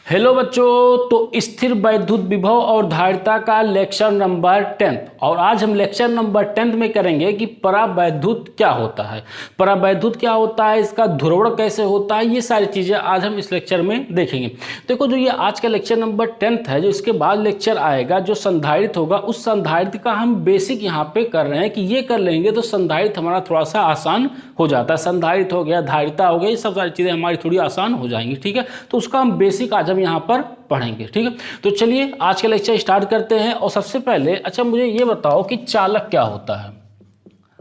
Hello बच्चों, तो स्थिर वैद्युत विभव और धारिता का लेक्चर नंबर 10 और आज हम लेक्चर नंबर 10 में करेंगे कि परावैद्युत क्या होता है, परावैद्युत क्या होता है, इसका ध्रुवण कैसे होता है, ये सारी चीज़ें आज हम इस लेक्चर में देखेंगे। देखो, जो ये आज का लेक्चर नंबर 10 है, जो इसके बाद लेक्चर आएगा जो संधारित्र होगा, उस संधारित्र का हम बेसिक यहाँ पे कर रहे हैं कि ये कर लेंगे तो संधारित्र हमारा थोड़ा सा आसान हो जाता है। संधारित्र हो गया, धारिता हो गया, ये सब सारी चीज़ें हमारी थोड़ी आसान हो जाएंगी। ठीक है, तो उसका हम बेसिक आज हम यहाँ पर पढ़ेंगे। ठीक है, तो चलिए आज का लेक्चर स्टार्ट करते हैं। और सबसे पहले अच्छा मुझे ये बताओ कि चालक क्या होता है।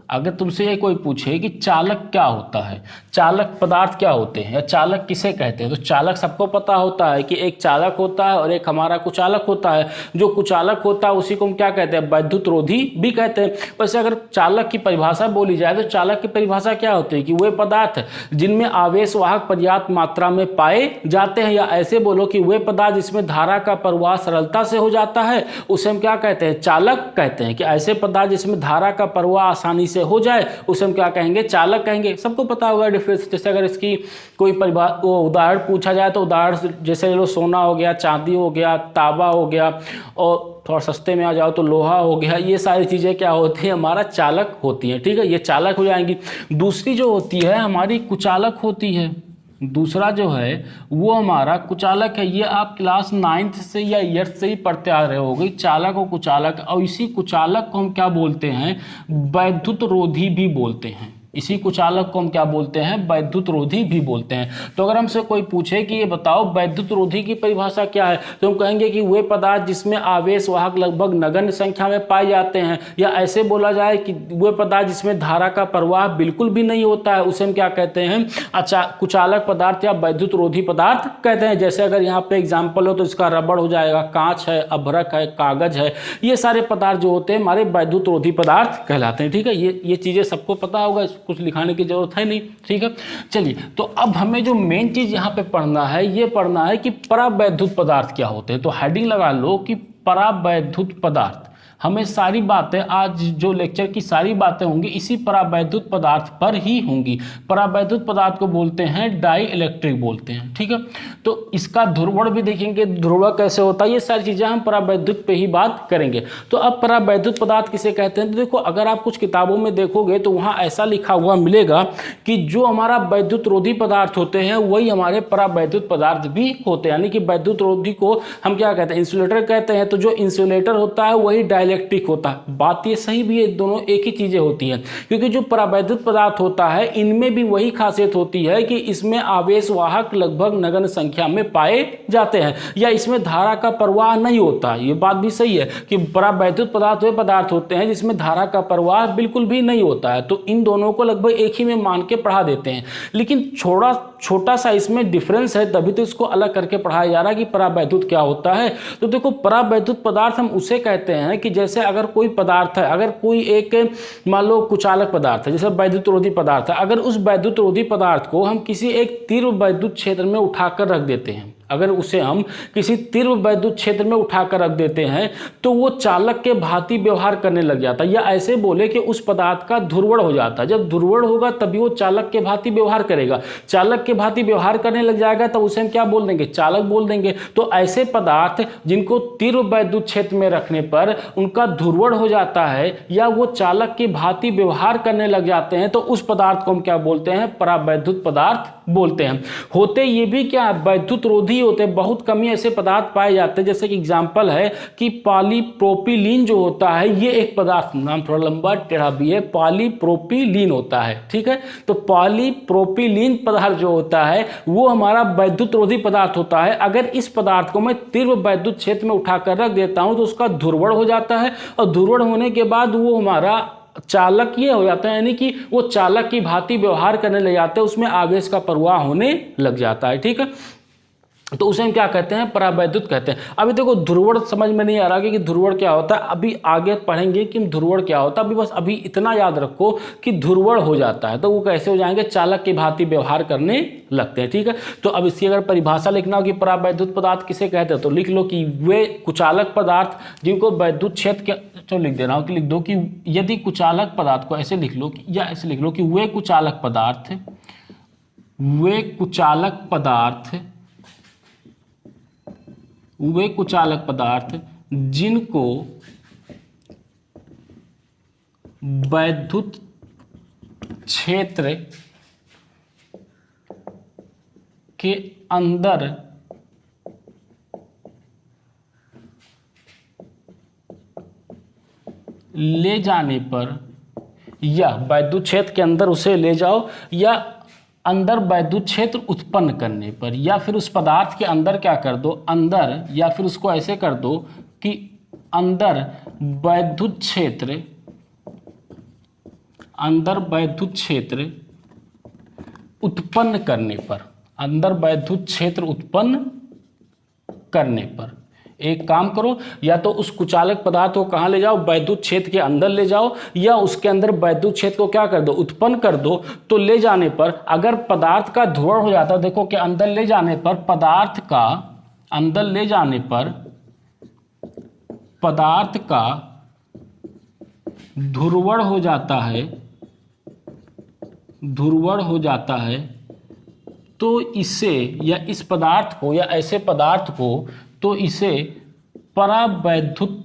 अगर तुमसे कोई पूछे कि चालक क्या होता है, चालक पदार्थ क्या होते हैं या चालक किसे कहते हैं, तो चालक सबको पता होता है कि एक चालक होता है और एक हमारा कुचालक होता है। जो कुचालक होता है उसी को हम क्या कहते हैं, वैद्युत रोधी भी कहते हैं। वैसे अगर चालक की परिभाषा बोली जाए तो चालक की परिभाषा क्या होती है कि वे पदार्थ जिनमें आवेश वाहक पर्याप्त मात्रा में पाए जाते हैं, या ऐसे बोलो कि वे पदार्थ जिसमें धारा का प्रवाह सरलता से हो जाता है, उसे हम क्या कहते हैं, चालक कहते हैं। कि ऐसे पदार्थ जिसमें धारा का प्रवाह आसानी से हो जाए उसे हम क्या कहेंगे, चालक कहेंगे। सबको पता होगा डिफरेंस। जैसे अगर इसकी कोई उदाहरण पूछा जाए तो उदाहरण जैसे लो सोना हो गया, चांदी हो गया, तांबा हो गया, और थोड़ा सस्ते में आ जाओ तो लोहा हो गया। ये सारी चीज़ें क्या होती हैं, हमारा चालक होती हैं। ठीक है, ये चालक हो जाएंगी। दूसरी जो होती है हमारी कुचालक होती है। दूसरा जो है वो हमारा कुचालक है। ये आप क्लास 9th से या 8th से ही पढ़ते आ रहे होगे, चालक और कुचालक। और इसी कुचालक को हम क्या बोलते हैं, वैद्युत रोधी भी बोलते हैं। इसी कुचालक को हम क्या बोलते हैं, वैद्युत रोधी भी बोलते हैं। तो अगर हमसे कोई पूछे कि ये बताओ वैद्युत रोधी की परिभाषा क्या है, तो हम कहेंगे कि वे पदार्थ जिसमें आवेश वाहक लगभग नगण्य संख्या में पाए जाते हैं, या ऐसे बोला जाए कि वे पदार्थ जिसमें धारा का प्रवाह बिल्कुल भी नहीं होता है, उसे हम क्या कहते हैं, अच्छा कुचालक पदार्थ या वैद्युत रोधी पदार्थ कहते हैं। जैसे अगर यहाँ पे एग्जाम्पल हो तो इसका रबड़ हो जाएगा, कांच है, अभ्रक है, कागज है। ये सारे पदार्थ जो होते हैं हमारे वैद्युत रोधी पदार्थ कहलाते हैं। ठीक है, ये चीज़ें सबको पता होगा, कुछ लिखाने की जरूरत है नहीं। ठीक है, चलिए तो अब हमें जो मेन चीज यहाँ पे पढ़ना है, ये पढ़ना है कि परावैद्युत पदार्थ क्या होते हैं। तो हेडिंग लगा लो कि परावैद्युत पदार्थ। हमें सारी बातें, आज जो लेक्चर की सारी बातें होंगी इसी परावैद्युत पदार्थ पर ही होंगी। परावैद्युत पदार्थ को बोलते हैं डाई इलेक्ट्रिक बोलते हैं। ठीक है, तो इसका ध्रुवण भी देखेंगे, ध्रुवण कैसे होता है, ये सारी चीजें हम परावैद्युत पे ही बात करेंगे। तो अब परावैद्युत पदार्थ किसे कहते हैं, तो देखो अगर आप कुछ किताबों में देखोगे तो वहाँ ऐसा लिखा हुआ मिलेगा कि जो हमारा वैद्युत रोधी पदार्थ होते हैं वही हमारे परावैद्युत पदार्थ भी होते हैं। यानी कि वैद्युत रोधी को हम क्या कहते हैं, इंसुलेटर कहते हैं। तो जो इंसुलेटर होता है वही इलेक्ट्रिक होता है। बात ये सही भी है, दोनों एक ही चीजें होती हैं। क्योंकि जो परावैद्युत पदार्थ होता है इनमें भी वही खासियत होती है कि इसमें आवेश वाहक लगभग नगण्य संख्या में पाए जाते हैं, या इसमें धारा का प्रवाह नहीं होता। ये बात भी सही है कि परावैद्युत पदार्थ वे पदार्थ होते हैं जिसमें धारा का प्रवाह बिल्कुल भी नहीं होता है। तो इन दोनों को लगभग एक ही में मान के पढ़ा देते हैं, लेकिन छोटा सा इसमें डिफरेंस है, तभी तो इसको अलग करके पढ़ाया जा रहा है कि परावैद्युत क्या होता है। तो देखो परावैद्युत पदार्थ हम उसे कहते हैं कि जैसे अगर कोई पदार्थ है, अगर कोई एक मान लो कुचालक पदार्थ है, जैसे वैद्युत रोधी पदार्थ है, अगर उस वैद्युत रोधी पदार्थ को हम किसी एक तीव्र वैद्युत क्षेत्र में उठाकर रख देते हैं, अगर उसे हम किसी तीव्र वैद्युत क्षेत्र में उठाकर रख देते हैं तो वो चालक के भांति व्यवहार करने लग जाता है, या ऐसे बोले कि उस पदार्थ का ध्रुवण हो जाता है। जब ध्रुवण होगा तभी वो चालक के भांति व्यवहार करेगा। चालक के भांति व्यवहार करने लग जाएगा तो उसे हम क्या बोल देंगे, चालक बोल देंगे। तो ऐसे पदार्थ जिनको तीव्र वैद्युत क्षेत्र में रखने पर उनका ध्रुवण हो जाता है या वो चालक के भांति व्यवहार करने लग जाते हैं, तो उस पदार्थ को हम क्या बोलते हैं, परावैद्युत पदार्थ बोलते हैं। होते ये भी क्या, वैद्युत रोधी होते हैं। बहुत कम ही ऐसे पदार्थ पाए जाते हैं, जैसे कि एग्जांपल है कि पॉलीप्रोपिलीन जो होता है, ये एक पदार्थ, नाम थोड़ा लंबा टेढ़ा भी है, पॉलीप्रोपिलीन होता है। ठीक है, तो पॉलीप्रोपिलीन पदार्थ जो होता है वो हमारा वैद्युत रोधी पदार्थ होता है। अगर इस पदार्थ को मैं तीव्र वैद्युत क्षेत्र में उठाकर रख देता हूं तो उसका ध्रुवण हो जाता है, और ध्रुवण होने के बाद वो हमारा चालक ये हो जाता है, यानी कि वो चालक की भांति व्यवहार करने लग जाते हैं, उसमें आवेश का प्रवाह होने लग जाता है। ठीक है, तो उसे हम क्या कहते हैं, परावैद्युत कहते हैं। अभी देखो ध्रुवण समझ में नहीं आ रहा कि ध्रुवण क्या होता है, अभी आगे पढ़ेंगे कि ध्रुवण क्या होता है। अभी बस अभी इतना याद रखो कि ध्रुवण हो जाता है तो वो कैसे हो जाएंगे, चालक की भांति व्यवहार करने लगते हैं। ठीक है, तो अब इसकी अगर परिभाषा लिखना हो कि परावैद्युत पदार्थ किसे कहते हैं, तो लिख लो कि वे कुचालक पदार्थ जिनको वैद्युत क्षेत्र के, तो लिख दे रहा हूं कि लिख दो कि यदि कुचालक पदार्थ को ऐसे लिख लो या ऐसे लिख लो कि वे कुचालक पदार्थ वे कुचालक पदार्थ जिनको वैद्युत क्षेत्र के अंदर ले जाने पर, या वैद्युत क्षेत्र के अंदर उसे ले जाओ, या अंदर वैद्युत क्षेत्र उत्पन्न करने पर, या फिर उस पदार्थ के अंदर क्या कर दो, अंदर, या फिर उसको ऐसे कर दो कि अंदर वैद्युत क्षेत्र, अंदर वैद्युत क्षेत्र उत्पन्न करने पर, अंदर वैद्युत क्षेत्र उत्पन्न करने पर एक काम करो, या तो उस कुचालक पदार्थ को कहाँ ले जाओ, वैद्युत क्षेत्र के अंदर ले जाओ, या उसके अंदर वैद्युत क्षेत्र को क्या कर दो, उत्पन्न कर दो। तो ले जाने पर अगर पदार्थ का ध्रुवण हो जाता है, देखो कि अंदर ले जाने पर पदार्थ का, अंदर ले जाने पर पदार्थ का ध्रुवण हो जाता है, ध्रुवण हो जाता है, तो इसे, या इस पदार्थ को, या ऐसे पदार्थ को, तो इसे परावैद्युत,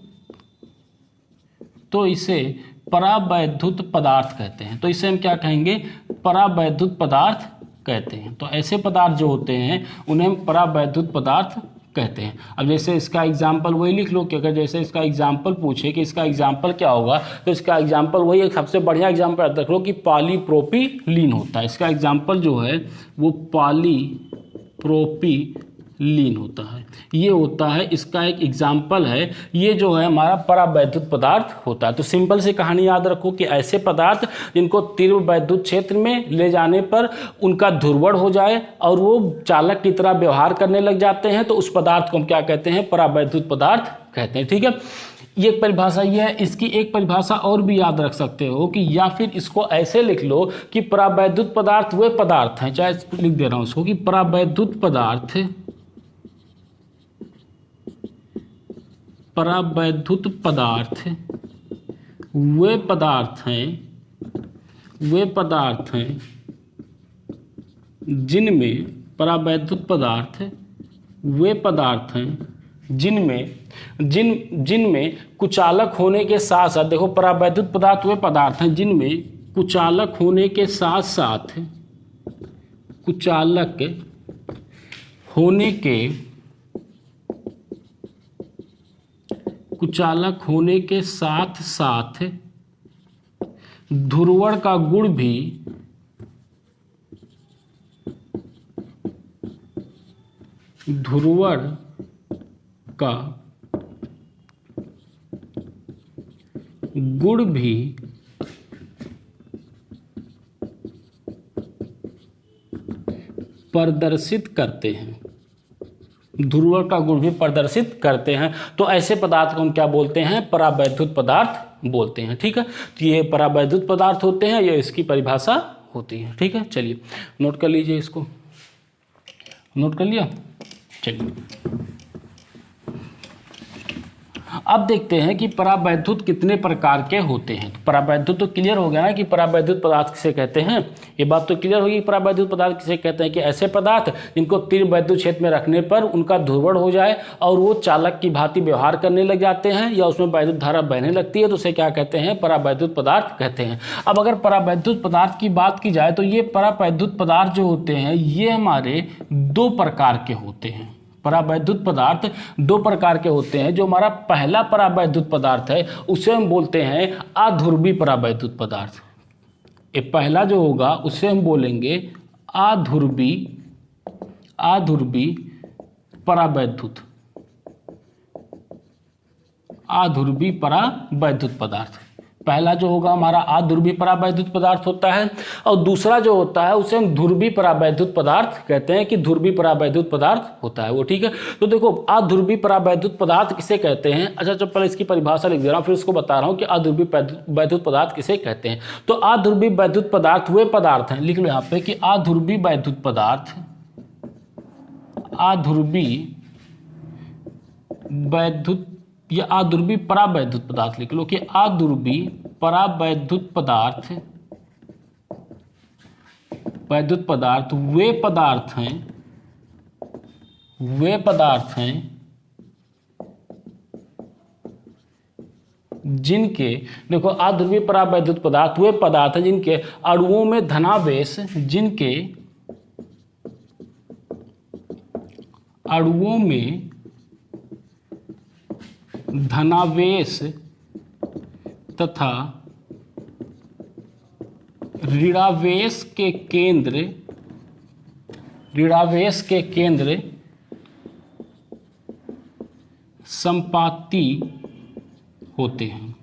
तो इसे परावैद्युत पदार्थ कहते हैं। तो इसे हम क्या कहेंगे, परावैद्युत पदार्थ कहते हैं। तो ऐसे पदार्थ जो होते हैं उन्हें हम परावैद्युत पदार्थ कहते हैं। अब जैसे इसका एग्जाम्पल वही लिख लो कि अगर जैसे इसका एग्जाम्पल पूछे कि इसका एग्जाम्पल क्या होगा, तो इसका एग्जाम्पल वही एक सबसे बढ़िया एग्जाम्पल रख लो कि पॉलीप्रोपिलीन होता है। इसका एग्जाम्पल जो है वो पॉलीप्रोपिलीन होता है। ये होता है, इसका एक एग्जाम्पल है। ये जो है हमारा परावैद्युत पदार्थ होता है। तो सिंपल सी कहानी याद रखो कि ऐसे पदार्थ जिनको तीव्र वैद्युत क्षेत्र में ले जाने पर उनका ध्रुवण हो जाए और वो चालक की तरह व्यवहार करने लग जाते हैं, तो उस पदार्थ को हम क्या कहते हैं, परावैद्युत पदार्थ कहते हैं। ठीक है, ये एक परिभाषा ये है। इसकी एक परिभाषा और भी याद रख सकते हो कि, या फिर इसको ऐसे लिख लो कि परावैद्युत पदार्थ वे पदार्थ हैं, चाहे लिख दे रहा हूं इसको कि परावैद्युत पदार्थ, परावैद्युत पदार्थ वे पदार्थ हैं, वे पदार्थ हैं जिनमें, परावैद्युत पदार्थ वे पदार्थ हैं जिनमें कुचालक होने के साथ साथ, देखो परावैद्युत पदार्थ वे पदार्थ हैं जिनमें कुचालक होने के साथ साथ, कुचालक होने के साथ साथ ध्रुवण का गुण भी, ध्रुवण का गुण भी प्रदर्शित करते हैं, ध्रुवण का गुण भी प्रदर्शित करते हैं। तो ऐसे पदार्थ को हम क्या बोलते हैं, परावैद्युत पदार्थ बोलते हैं। ठीक है, तो ये परावैद्युत पदार्थ होते हैं, ये इसकी परिभाषा होती है। ठीक है, चलिए नोट कर लीजिए, इसको नोट कर लिया। चलिए अब देखते हैं कि परावैद्युत कितने प्रकार के होते हैं। तो परावैद्युत तो क्लियर हो गया ना कि परावैद्युत पदार्थ किसे कहते हैं, ये बात तो क्लियर होगी। परावैद्युत पदार्थ किसे कहते हैं कि ऐसे पदार्थ जिनको तीव्र वैद्युत क्षेत्र में रखने पर उनका ध्रुवण हो जाए और वो चालक की भांति व्यवहार करने लग जाते हैं, या उसमें वैद्युत धारा बहने लगती है, तो उसे क्या कहते हैं, परावैद्युत पदार्थ कहते हैं। अब अगर परावैद्युत पदार्थ की बात की जाए तो ये परावैद्युत पदार्थ जो होते हैं ये हमारे दो प्रकार के होते हैं। परावैद्युत पदार्थ दो प्रकार के होते हैं। जो हमारा पहला परावैद्युत पदार्थ है उसे हम बोलते हैं अध्रुवी परावैद्युत पदार्थ। ये पहला जो होगा उसे हम बोलेंगे अध्रुवी परावैद्युत, अध्रुवी परावैद्युत पदार्थ। पहला जो होगा हमारा अध्रुवी परावैद्युत पदार्थ होता है, और दूसरा जो होता है उसे हम ध्रुवी परावैद्युत पदार्थ कहते हैं कि ध्रुवी परावैद्युत पदार्थ होता है वो। ठीक है, तो देखो अध्रुवी परावैद्युत पदार्थ किसे कहते हैं। अच्छा जब पहले इसकी परिभाषा लिख दे रहा हूँ, फिर उसको बता रहा हूँ कि अध्रुवी वैद्युत पदार्थ किसे कहते हैं। तो अध्रुवी वैद्युत पदार्थ वे पदार्थ हैं, लिख लो यहाँ पे कि अध्रुवी वैद्युत पदार्थ, अध्रुवी वैद्युत या अध्रुवी परावैद्युत पदार्थ लिख लो कि अध्रुवी परावैद्युत पदार्थ, वैद्युत पदार्थ वे पदार्थ हैं जिनके, देखो अध्रुवीय परावैद्युत पदार्थ वे पदार्थ हैं जिनके अणुओं में धनावेश, जिनके अणुओं में धनावेश तथा ऋणावेश के केंद्र संपाती होते हैं।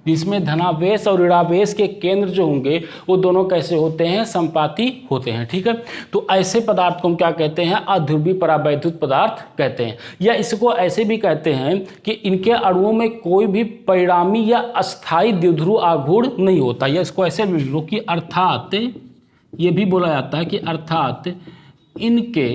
जिसमें धनावेश और ऋणावेश के केंद्र जो होंगे वो दोनों कैसे होते हैं, संपाती होते हैं। ठीक है, तो ऐसे पदार्थ को हम क्या कहते हैं, अध्रुवीय परावैद्युत पदार्थ कहते हैं। या इसको ऐसे भी कहते हैं कि इनके अणुओं में कोई भी परिणामी या अस्थायी द्विध्रुव आघूर्ण नहीं होता। या इसको ऐसे भी लो कि अर्थात ये भी बोला जाता है कि अर्थात इनके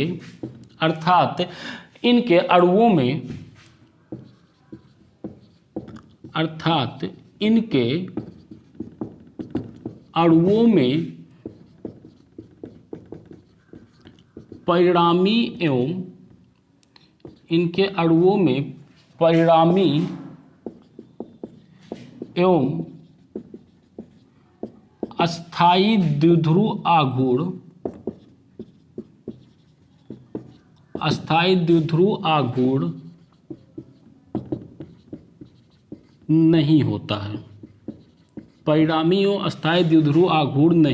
अणुओं में परिणामी एवं अस्थायी द्विध्रुव आघूर्ण नहीं होता है। परिणामी और अस्थायी द्विध्रुव आघूर्ण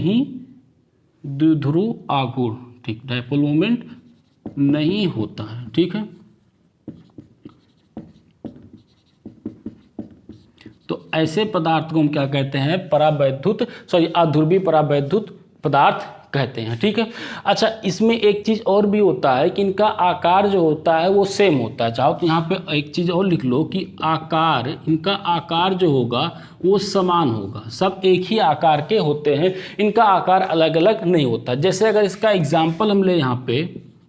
ठीक, डायपोल मोमेंट नहीं होता है। ठीक है, तो ऐसे पदार्थ को हम क्या कहते हैं, अध्रुवीय परावैद्युत पदार्थ कहते हैं। ठीक है, अच्छा इसमें एक चीज और भी होता है कि इनका आकार जो होता है वो सेम होता है। चाहो तो यहाँ पे एक चीज और लिख लो कि इनका आकार जो होगा वो समान होगा। सब एक ही आकार के होते हैं, इनका आकार अलग अलग नहीं होता। जैसे अगर इसका एग्जाम्पल हम ले यहाँ पे,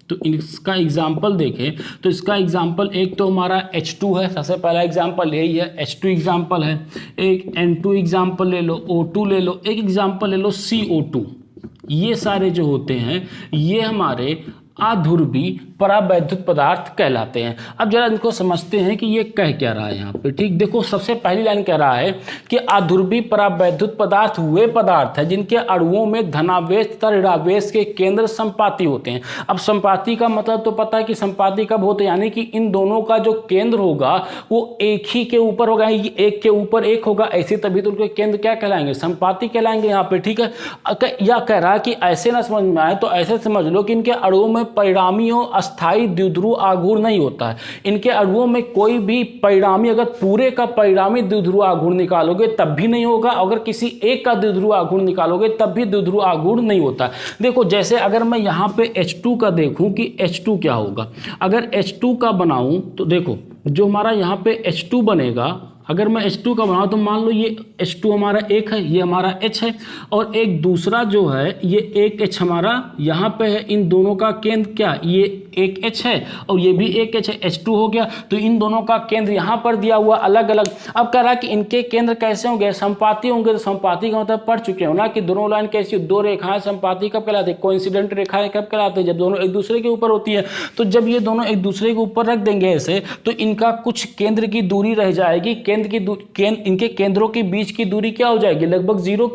तो इसका एग्जाम्पल देखें तो इसका एग्जाम्पल एक तो हमारा H2 है, सबसे पहला एग्जाम्पल यही है, H2 एग्जाम्पल है। एक N2 एग्जाम्पल ले लो, O2 ले लो, एक एग्जाम्पल ले लो CO2। ये सारे जो होते हैं ये हमारे अध्रुवीय परावैद्युत पदार्थ कहलाते हैं। अब जरा इनको समझते हैं कि ये कह क्या रहा है यहाँ पे। ठीक, देखो सबसे पहली लाइन कह रहा है कि अध्रुवीय परावैद्युत पदार्थ वे पदार्थ हैं जिनके अणुओं में धनावेश तथा ऋणावेश के केंद्र संपाती होते हैं। अब संपाती का मतलब तो पता है कि संपाती कब होते हैं, यानी कि इन दोनों का जो केंद्र होगा वो एक ही के ऊपर होगा, एक के ऊपर एक होगा, ऐसे तभी तो उनके केंद्र क्या कहलाएंगे, संपाती कहलाएंगे यहाँ पे। ठीक है, या कह रहा है कि ऐसे ना समझ में आए तो ऐसे समझ लो कि इनके अणुओं में परिणामी और अस्थायी द्विध्रुव आघूर्ण नहीं होता है। इनके अणुओं में कोई भी परिणामी, अगर पूरे का परिणामी द्विध्रुव आघूर्ण निकालोगे तब भी नहीं होगा, अगर किसी एक का द्विध्रुव आघूर्ण निकालोगे तब भी द्विध्रुव आघूर्ण नहीं होता। देखो जैसे अगर मैं यहाँ पे H2 का देखूं कि H2 क्या होगा, अगर H2 का बनाऊं तो देखो जो हमारा यहाँ पे H2 बनेगा, अगर मैं H2 का बनाऊं तो मान लो ये H2 हमारा एक है, ये हमारा H है, और एक दूसरा जो है ये एक H हमारा यहाँ पे है। इन दोनों का केंद्र क्या, ये एक H है और ये भी एक H है, H2 हो गया। तो इन दोनों का केंद्र यहाँ पर दिया हुआ अलग अलग। अब कह रहा है कि इनके केंद्र कैसे होंगे, संपाती होंगे। तो संपाती का मतलब पढ़ चुके हो ना कि दोनों लाइन कैसी, दो रेखाएं संपाती कब कहलाती है, कोइंसिडेंट रेखाएं कब कहलाती है, जब दोनों एक दूसरे के ऊपर होती है। तो जब ये दोनों एक दूसरे के ऊपर रख देंगे ऐसे, तो इनका कुछ केंद्र की दूरी रह जाएगी। इनके केंद्रों के बीच की दूरी क्या हो जाएगी, लगभग जीरो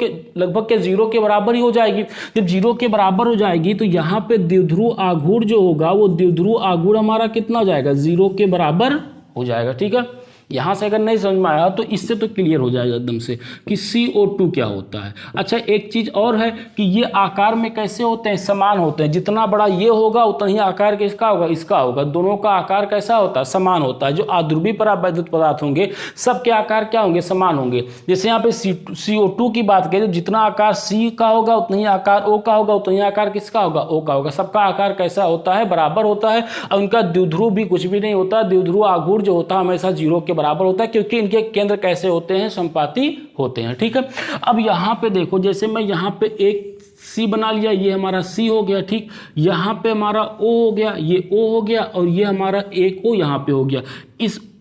के बराबर ही हो जाएगी। जब जीरो के बराबर हो जाएगी तो यहाँ पे द्विध्रुव आघूर्ण जो होगा वो द्विध्रुव आघूर्ण हमारा कितना हो जाएगा, 0 के बराबर हो जाएगा। ठीक है, यहाँ से अगर नहीं समझ में आया तो इससे तो क्लियर हो जाएगा एकदम से कि CO2 क्या होता है। अच्छा एक चीज और है कि ये आकार में कैसे होते हैं, समान होते हैं। जितना बड़ा ये होगा उतना ही आकार किसका होगा, इसका होगा। दोनों का आकार कैसा होता है, समान होता है। जो अध्रुवीय परावैद्युत पदार्थ होंगे सबके आकार क्या होंगे, समान होंगे। जैसे यहाँ पे CO2 की बात करें, जितना आकार C का होगा उतना ही आकार O का होगा, उतना ही आकार किसका होगा, O का होगा। सबका आकार कैसा होता है, बराबर होता है। और उनका द्विध्रुव भी कुछ भी नहीं होता, द्विध्रुव आघूर्ण जो होता है हमेशा 0 के बराबर होता है, क्योंकि इनके केंद्र कैसे होते हैं, संपाती होते हैं। ठीक है, अब यहाँ पे देखो जैसे मैं यहाँ पे एक C बना लिया, ये हमारा C हो गया। ठीक, यहाँ पे हमारा O हो गया, ये O हो गया, और ये हमारा एक O यहाँ पे हो गया।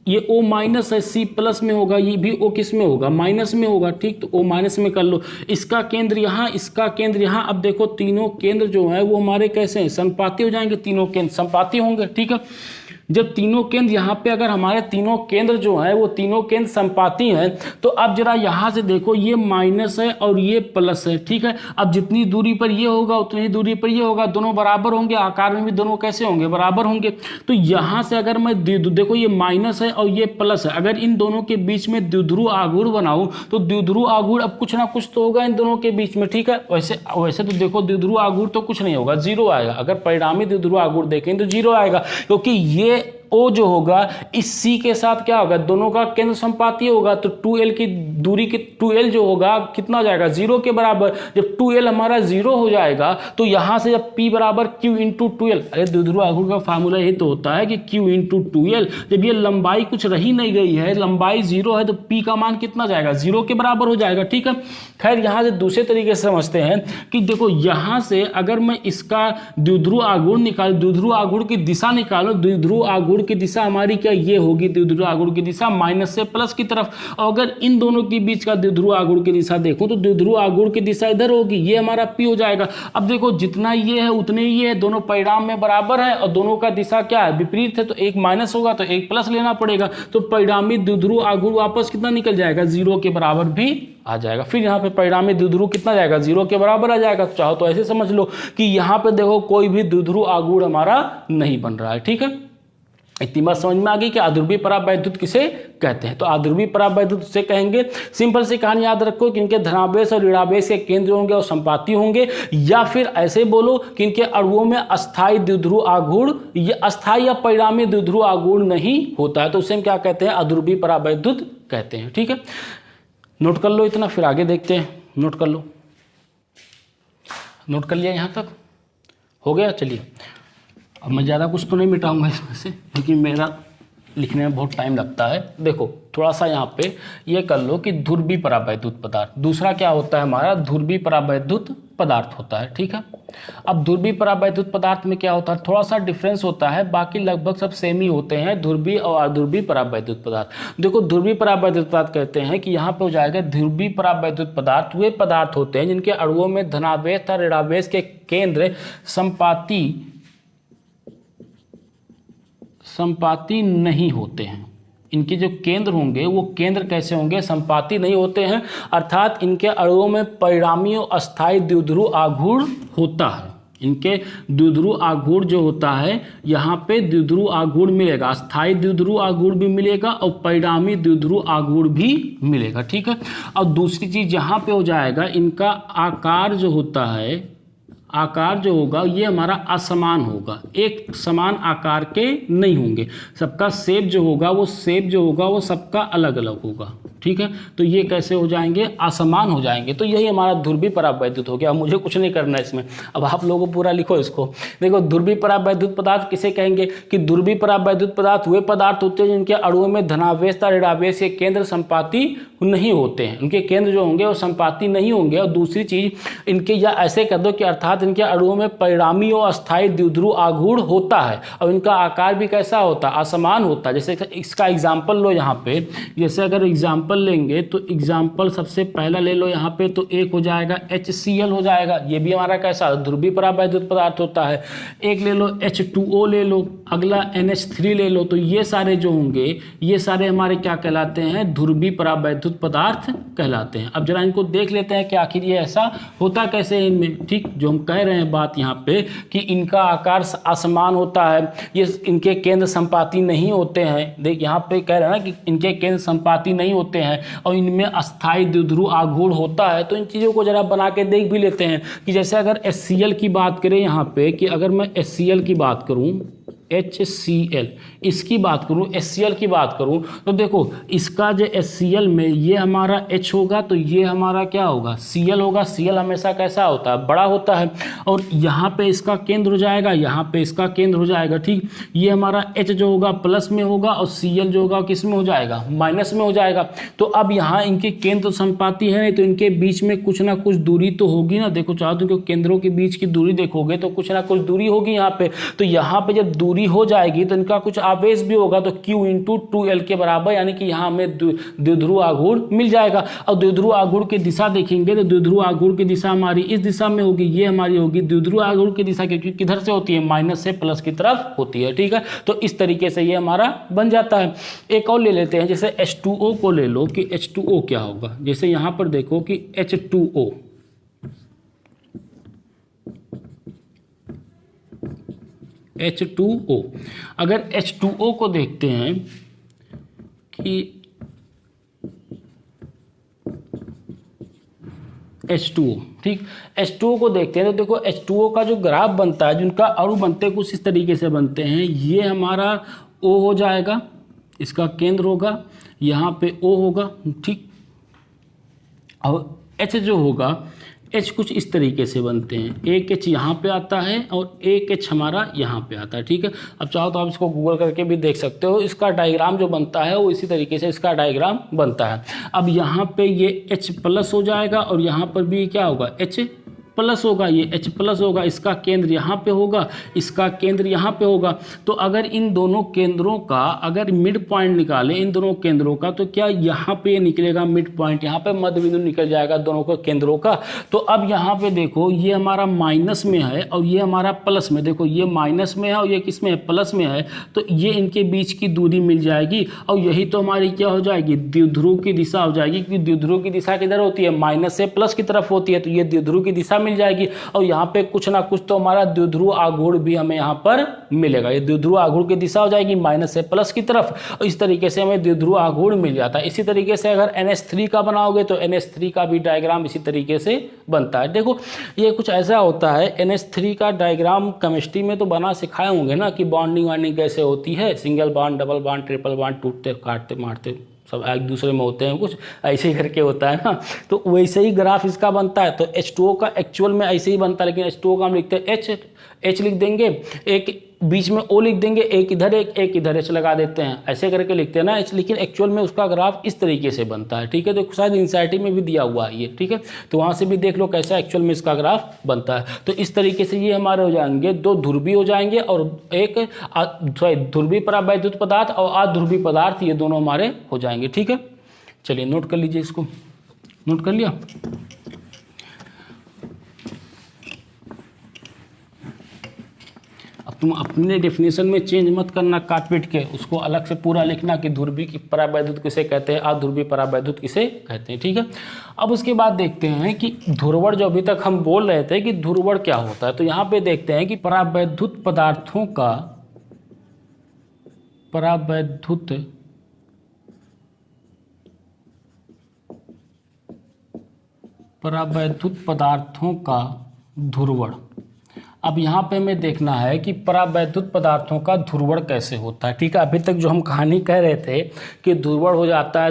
ये O माइनस है, C प्लस में होगा, ये भी O किस में होगा, माइनस में होगा। ठीक, तो O माइनस में कर लो। इसका केंद्र यहाँ, इसका केंद्र यहाँ। अब देखो तीनों केंद्र जो है वो हमारे कैसे हैं, संपाती हो जाएंगे, तीनों केंद्र संपाती होंगे। ठीक है, जब तीनों केंद्र यहाँ पे अगर हमारे तीनों केंद्र जो है वो तीनों केंद्र संपाती हैं, तो अब जरा यहाँ से देखो ये माइनस है और ये प्लस है, ठीक है। अब जितनी दूरी पर ये होगा उतनी ही दूरी पर ये होगा, दोनों बराबर होंगे, आकार में भी दोनों कैसे होंगे, बराबर होंगे। तो यहाँ से अगर मैं देखो ये माइनस है और ये प्लस है, अगर इन दोनों के बीच में द्विध्रुव आघूर्ण बनाऊं तो द्विध्रुव आघूर्ण अब कुछ ना कुछ तो होगा इन दोनों के बीच में, ठीक है। वैसे तो देखो द्विध्रुव आघूर्ण तो कुछ नहीं होगा, जीरो आएगा। अगर परिणामी द्विध्रुव आघूर्ण देखें तो जीरो आएगा, क्योंकि ये O जो होगा इस C के साथ क्या होगा, दोनों का केंद्र संपाती होगा, तो 2L की दूरी की 2L जो होगा कितना हो जाएगा, जीरो के बराबर। जब 2L हमारा जीरो हो जाएगा तो यहां से जब P बराबर Q इंटू 2L, अरे द्विध्रुव आघूर्ण का फार्मूला ये तो होता है कि Q इंटू 2L। जब ये लंबाई कुछ रही नहीं गई है, लंबाई जीरो है, तो P का मान कितना जाएगा, जीरो के बराबर हो जाएगा, ठीक है। खैर यहां से दूसरे तरीके से समझते हैं कि देखो यहां से अगर मैं इसका द्विध्रुव आघूर्ण निकालूं, द्विध्रुव आघूर्ण की दिशा निकालो, द्विध्रुव आघूर्ण की दिशा हमारी क्या ये होगी, द्विध्रुव आघूर्ण की दिशा माइनस से प्लस की तरफ। और अगर इन दोनों के बीच का द्विध्रुव आघूर्ण की दिशा देखो तो द्विध्रुव आघूर्ण की दिशा इधर होगी, ये हमारा P हो जाएगा। अब देखो जितना ये है उतने ही ये है, दोनों परिणाम में बराबर है और दोनों का दिशा क्या है, विपरीत है, तो एक माइनस होगा तो एक प्लस लेना पड़ेगा, तो परिणामी द्विध्रुव आघूर्ण वापस कितना निकल जाएगा, जीरो के बराबर भी आ जाएगा। फिर यहाँ पे परिणामी द्विध्रुव कितना जाएगा, जीरो के बराबर आ जाएगा। तो चाहो तो ऐसे समझ लो कि यहाँ पे देखो कोई भी द्विध्रुव आघूर्ण हमारा नहीं बन रहा है, ठीक है। इतनी बात समझ में आ गई कि अध्रुवीय परावैद्युत किसे कहते हैं। तो अध्रुवीय परावैद्युत से कहेंगे, सिंपल सी कहानी याद रखो कि इनके धनावेश और ऋणावेश के केंद्र होंगे और संपाती होंगे, या फिर ऐसे बोलो कि इनके अणुओं में अस्थायी द्विध्रुव आघूर्ण, ये अस्थायी या परिणामी द्विध्रुव आघूर्ण नहीं होता है, तो उसे हम क्या कहते हैं, अध्रुवीय परावैद्युत कहते हैं, ठीक है। नोट कर लो इतना, फिर आगे देखते हैं। नोट कर लो, नोट कर लिया यहाँ तक, हो गया। चलिए अब मैं ज़्यादा कुछ तो नहीं मिटाऊंगा इसमें से, क्योंकि मेरा लिखने में बहुत टाइम लगता है। देखो थोड़ा सा यहाँ पे ये कर लो कि ध्रुवीय परावैद्युत पदार्थ, दूसरा क्या होता है हमारा, ध्रुवीय परावैद्युत पदार्थ होता है, ठीक है। अब ध्रुवीय परावैद्युत पदार्थ में क्या होता है, थोड़ा सा डिफरेंस होता है, बाकी लगभग सब सेम ही होते हैं, ध्रुवीय और अध्रुवीय परावैद्युत पदार्थ। देखो ध्रुवीय परावैद्युत पदार्थ कहते हैं कि यहाँ पे हो जाएगा ध्रुवीय परावैद्युत पदार्थ वे पदार्थ होते हैं जिनके अणुओं में धनावेश तथा ऋणावेश के केंद्र संपाती नहीं होते हैं। इनके जो केंद्र होंगे वो केंद्र कैसे होंगे, संपाती नहीं होते हैं, अर्थात इनके अणुओं में परिणामी और अस्थायी द्विध्रुव आघूर्ण होता है। इनके द्विध्रुव आघूर्ण जो होता है, यहाँ पे द्विध्रुव आघूर्ण मिलेगा, अस्थायी द्विध्रुव आघूर्ण भी मिलेगा और परिणामी द्विध्रुव आघूर्ण भी मिलेगा, ठीक है। और दूसरी चीज यहाँ पे हो जाएगा, इनका आकार जो होता है, आकार जो होगा ये हमारा असमान होगा, एक समान आकार के नहीं होंगे, सबका शेप जो होगा वो सबका अलग अलग होगा, ठीक है। तो ये कैसे हो जाएंगे, असमान हो जाएंगे। तो यही हमारा ध्रुवीय परावैद्युत हो गया। अब मुझे कुछ नहीं करना है इसमें, अब आप लोगों को पूरा लिखो इसको। देखो ध्रुवीय परावैद्युत पदार्थ किसे कहेंगे कि ध्रुवीय परावैद्युत पदार्थ वे पदार्थ होते हैं जिनके अणुओं में धनावेश तथा ऋणावेश के केंद्र संपाती नहीं होते हैं, उनके केंद्र जो होंगे वो संपाती नहीं होंगे। और दूसरी चीज इनके, या ऐसे कर दो कि अर्थात इनके अणुओं में परिणामी और अस्थायी द्विध्रुव आघूर्ण होता है और इनका आकार भी कैसा होता है, असमान होता है। जैसे इसका एग्जाम्पल लो यहाँ पे, जैसे अगर एग्जाम्पल लेंगे तो एग्जाम्पल सबसे पहला ले लो यहाँ पे, तो एक हो जाएगा HCl हो जाएगा, ये भी हमारा कैसा ध्रुवीय परावैद्युत पदार्थ होता है। एक ले लो H2O ले लो, अगला NH3 ले लो, तो ये सारे जो होंगे ये सारे हमारे क्या कहलाते हैं, ध्रुवीय परावैद्युत पदार्थ कहलाते हैं। अब जरा इनको देख लेते हैं कि आखिर ये ऐसा होता कैसे है इनमें, ठीक। जो हम कह रहे हैं बात यहाँ पे कि इनका आकार असमान होता है, ये इनके केंद्र संपाती नहीं होते हैं। देख यहाँ पे कह रहे हैं ना कि इनके केंद्र संपाती नहीं होते हैं और इनमें अस्थायी द्विध्रुव आघूर्ण होता है। तो इन चीज़ों को जरा बना के देख भी लेते हैं कि जैसे अगर HCl की बात करें यहाँ पे, कि अगर मैं HCl की बात करूँ, HCl इसकी बात करूं, HCl की बात करूं, तो देखो इसका जो HCl में ये हमारा H होगा तो ये हमारा क्या होगा, Cl होगा। Cl हमेशा कैसा होता है, बड़ा होता है। और यहाँ पे इसका केंद्र हो जाएगा, यहाँ पे इसका केंद्र हो जाएगा, ठीक। ये हमारा H जो होगा प्लस में होगा और Cl जो होगा किस में हो जाएगा, माइनस में हो जाएगा। तो अब यहाँ इनके केंद्र संपाती है नहीं, तो इनके बीच में कुछ ना कुछ दूरी तो होगी ना। देखो चाहो तो केंद्रों के बीच की दूरी देखोगे तो कुछ ना कुछ दूरी होगी यहाँ पे। तो यहाँ पे जब दूरी दूरी हो जाएगी तो इनका कुछ आवेश भी होगा, तो Q इंटू 2L के बराबर, यानी कि यहाँ हमें द्विध्रुव आघूर्ण मिल जाएगा। और द्विध्रुव आघूर्ण की दिशा देखेंगे तो द्विध्रुव आघूर्ण की दिशा हमारी इस दिशा में होगी, ये हमारी होगी द्विध्रुव आघूर्ण की दिशा, क्योंकि किधर से होती है, माइनस से प्लस की तरफ होती है। ठीक है, तो इस तरीके से ये हमारा बन जाता है। एक और ले लेते हैं, जैसे H2O को ले लो कि H2O क्या होगा। जैसे यहाँ पर देखो कि H2O, H2O, अगर H2O को देखते हैं कि H2O, ठीक, H2O को देखते हैं तो देखो H2O का जो ग्राफ बनता है, जिनका अणु बनते हैं कुछ इस तरीके से बनते हैं। ये हमारा O हो जाएगा, इसका केंद्र होगा, यहाँ पे O होगा, ठीक। और H जो होगा, H कुछ इस तरीके से बनते हैं, एक H यहाँ पे आता है और एक H हमारा यहाँ पे आता है। ठीक है, अब चाहो तो आप इसको गूगल करके भी देख सकते हो। इसका डायग्राम जो बनता है वो इसी तरीके से इसका डायग्राम बनता है। अब यहाँ पे ये H प्लस हो जाएगा और यहाँ पर भी क्या होगा, H प्लस होगा, ये H प्लस होगा, इसका केंद्र यहाँ पे होगा, इसका केंद्र यहाँ पे होगा। तो अगर इन दोनों केंद्रों का अगर मिड पॉइंट निकालें, इन दोनों केंद्रों का, तो क्या यहाँ पे निकलेगा मिड पॉइंट, यहाँ पे मध्य बिंदु निकल जाएगा दोनों के केंद्रों का। तो अब यहाँ पे देखो ये हमारा माइनस में है और ये हमारा प्लस में, देखो ये माइनस में है और ये किस में है, प्लस में है, तो ये इनके बीच की दूरी मिल जाएगी। और यही तो हमारी क्या हो जाएगी, द्विध्रुव की दिशा हो जाएगी, क्योंकि द्विध्रुव की दिशा किधर होती है, माइनस से प्लस की तरफ होती है, तो ये द्विध्रुव की दिशा मिल जाएगी। और यहाँ पे कुछ ना कुछ तो हमारा द्विध्रुव आघूर्ण भी हमें यहाँ पर मिलेगा। ये द्विध्रुव आघूर्ण की दिशा हो जाएगी माइनस से प्लस की तरफ, और इस तरीके से हमें द्विध्रुव आघूर्ण मिल जाता है। इसी तरीके से अगर NH3 का बनाओगे तो NH3 का भी डायग्राम इसी तरीके से बनता है। देखो ये कुछ ऐसा होता है, NH3 का डायग्राम केमिस्ट्री में तो बना सिखाए होंगे ना, कि बॉन्डिंग वार्डिंग कैसे होती है, single bond, double bond, triple bond, टूटते काटते मारते सब एक दूसरे में होते हैं, कुछ ऐसे ही करके होता है ना। तो वैसे ही ग्राफ इसका बनता है। तो H2O का एक्चुअल में ऐसे ही बनता है, लेकिन H2O का हम लिखते हैं H लिख देंगे, एक बीच में O लिख देंगे, एक इधर एक इधर H लगा देते हैं, ऐसे करके लिखते हैं ना H, लेकिन एक्चुअल में उसका ग्राफ इस तरीके से बनता है। ठीक है, तो शायद एनसीईआरटी में भी दिया हुआ है ये। ठीक है, तो वहाँ से भी देख लो कैसा एक्चुअल में इसका ग्राफ बनता है। तो इस तरीके से ये हमारे हो जाएंगे, दो ध्रुवीय हो जाएंगे और एक ध्रुवीय परावैद्युत पदार्थ और अध्रुवीय पदार्थ, ये दोनों हमारे हो जाएंगे। ठीक है, चलिए नोट कर लीजिए, इसको नोट कर लिया। अब तुम अपने डेफिनेशन में चेंज मत करना, काट पीट के उसको अलग से पूरा लिखना कि ध्रुवीय की परावैद्युत किसे कहते हैं, अध्रुवीय परावैद्युत किसे कहते हैं। ठीक है, अब उसके बाद देखते हैं कि ध्रुवण, जो अभी तक हम बोल रहे थे कि ध्रुवण क्या होता है, तो यहाँ पे देखते हैं कि परावैद्युत पदार्थों का परावैद्युत पदार्थों का ध्रुवण। अब यहाँ पे हमें देखना है कि परावैद्युत पदार्थों का ध्रुवण कैसे होता है। ठीक है, अभी तक जो हम कहानी कह रहे थे कि ध्रुवण हो जाता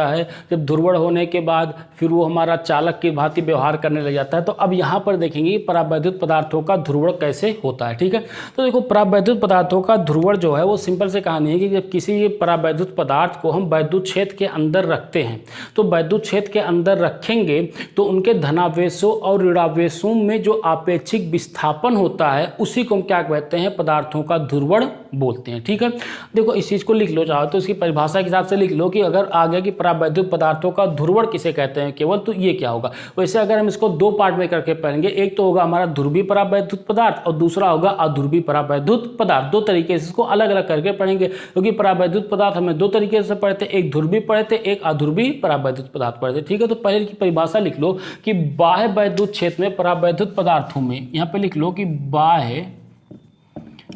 है, जब ध्रुवण होने के बाद फिर वो हमारा चालक की भांति व्यवहार करने लग जाता है। तो अब यहाँ पर देखेंगे परावैद्युत पदार्थों का ध्रुवण कैसे होता है। ठीक है, तो देखो परावैद्युत पदार्थों का ध्रुवण जो है वो सिंपल से कहानी है कि जब किसी परावैद्युत पदार्थ को हम वैद्युत क्षेत्र के अंदर रखते हैं, तो वैद्युत क्षेत्र के अंदर रखेंगे तो उनके धनावेशों और ऋणावेशों में जो आपेक्षिक विस्थापन होता है उसी को हम क्या कहते हैं, पदार्थों का ध्रुवण बोलते हैं। ठीक है, देखो इस चीज को लिख लो, चाहो तो इसकी परिभाषा के हिसाब से लिख लो कि अगर आ गया कि परावैद्युत पदार्थों का ध्रुवण किसे कहते हैं केवल, तो ये क्या होगा। वैसे अगर हम इसको दो पार्ट में करके पढ़ेंगे, एक तो होगा हमारा ध्रुवीय परावैद्युत पदार्थ और दूसरा होगा अध्रुवीय परावैद्युत पदार्थ। दो तरीके से इसको अलग अलग करके पढ़ेंगे, क्योंकि परावैद्युत पदार्थ हमें दो तरीके से पढ़ते, एक ध्रुवीय पढ़े थे, एक अध्रुवीय परावैद्युत पदार्थ पढ़े थे। ठीक है, तो पहले की परिभाषा लिख लो कि बाह्य वैद्युत क्षेत्र में परावैद्युत पदार्थों में, यहाँ पे लिख लो कि बाह्य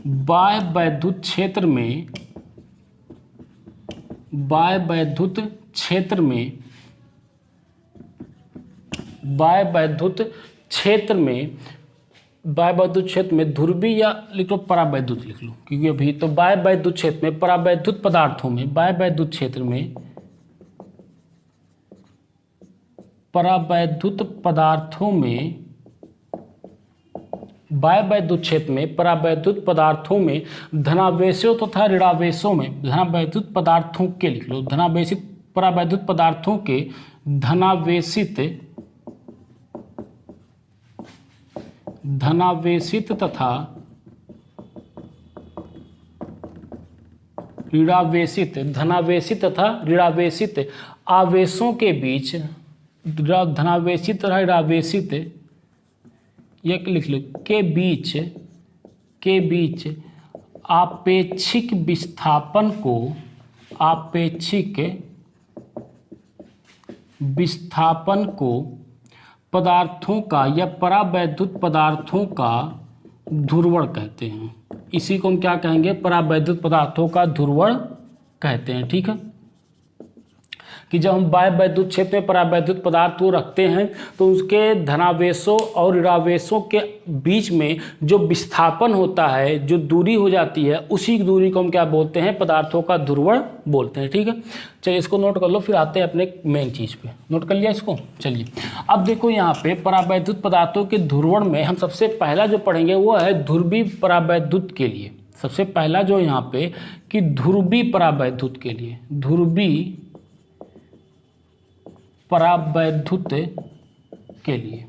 वैद्युत क्षेत्र में, बाह्य वैद्युत क्षेत्र में ध्रुवीय या लिख लो परावैद्युत लिख लो, क्योंकि अभी तो बाह्य वैद्युत क्षेत्र में परावैद्युत पदार्थों में, बाह्य वैद्युत क्षेत्र में परावैद्युत पदार्थों में, बाह्य वैद्युत क्षेत्र में परावैद्युत पदार्थों में धनावेशों तथा ऋणावेशों में, धनावैद्युत पदार्थों के लिख लो, धनावेशित परावैद्युत पदार्थों के धनावेशित तथा ऋणावेशित, धनावेशित तथा ऋणावेशित आवेशों के बीच, धनावेशित तथा ऋणावेशित, ये लिख लो, के बीच आपेक्षिक विस्थापन को, आपेक्षिक विस्थापन को पदार्थों का या परावैद्युत पदार्थों का ध्रुवण कहते हैं। इसी को हम क्या कहेंगे? परावैद्युत पदार्थों का ध्रुवण कहते हैं। ठीक है, कि जब हम बाह्य वैद्युत क्षेत्र में परावैद्युत पदार्थ को रखते हैं तो उसके धनावेशों और ऋणावेशों के बीच में जो विस्थापन होता है, जो दूरी हो जाती है, उसी दूरी को हम क्या बोलते हैं? पदार्थों का ध्रुवण बोलते हैं। ठीक है, चलिए इसको नोट कर लो, फिर आते हैं अपने मेन चीज़ पे। नोट कर लिया इसको? चलिए अब देखो यहाँ पे परावैद्युत पदार्थों के ध्रुवण में हम सबसे पहला जो पढ़ेंगे वो है ध्रुवीय परावैद्युत के लिए। सबसे पहला जो यहाँ पे कि ध्रुवीय परावैद्युत के लिए, ध्रुवीय परावैद्युत के लिए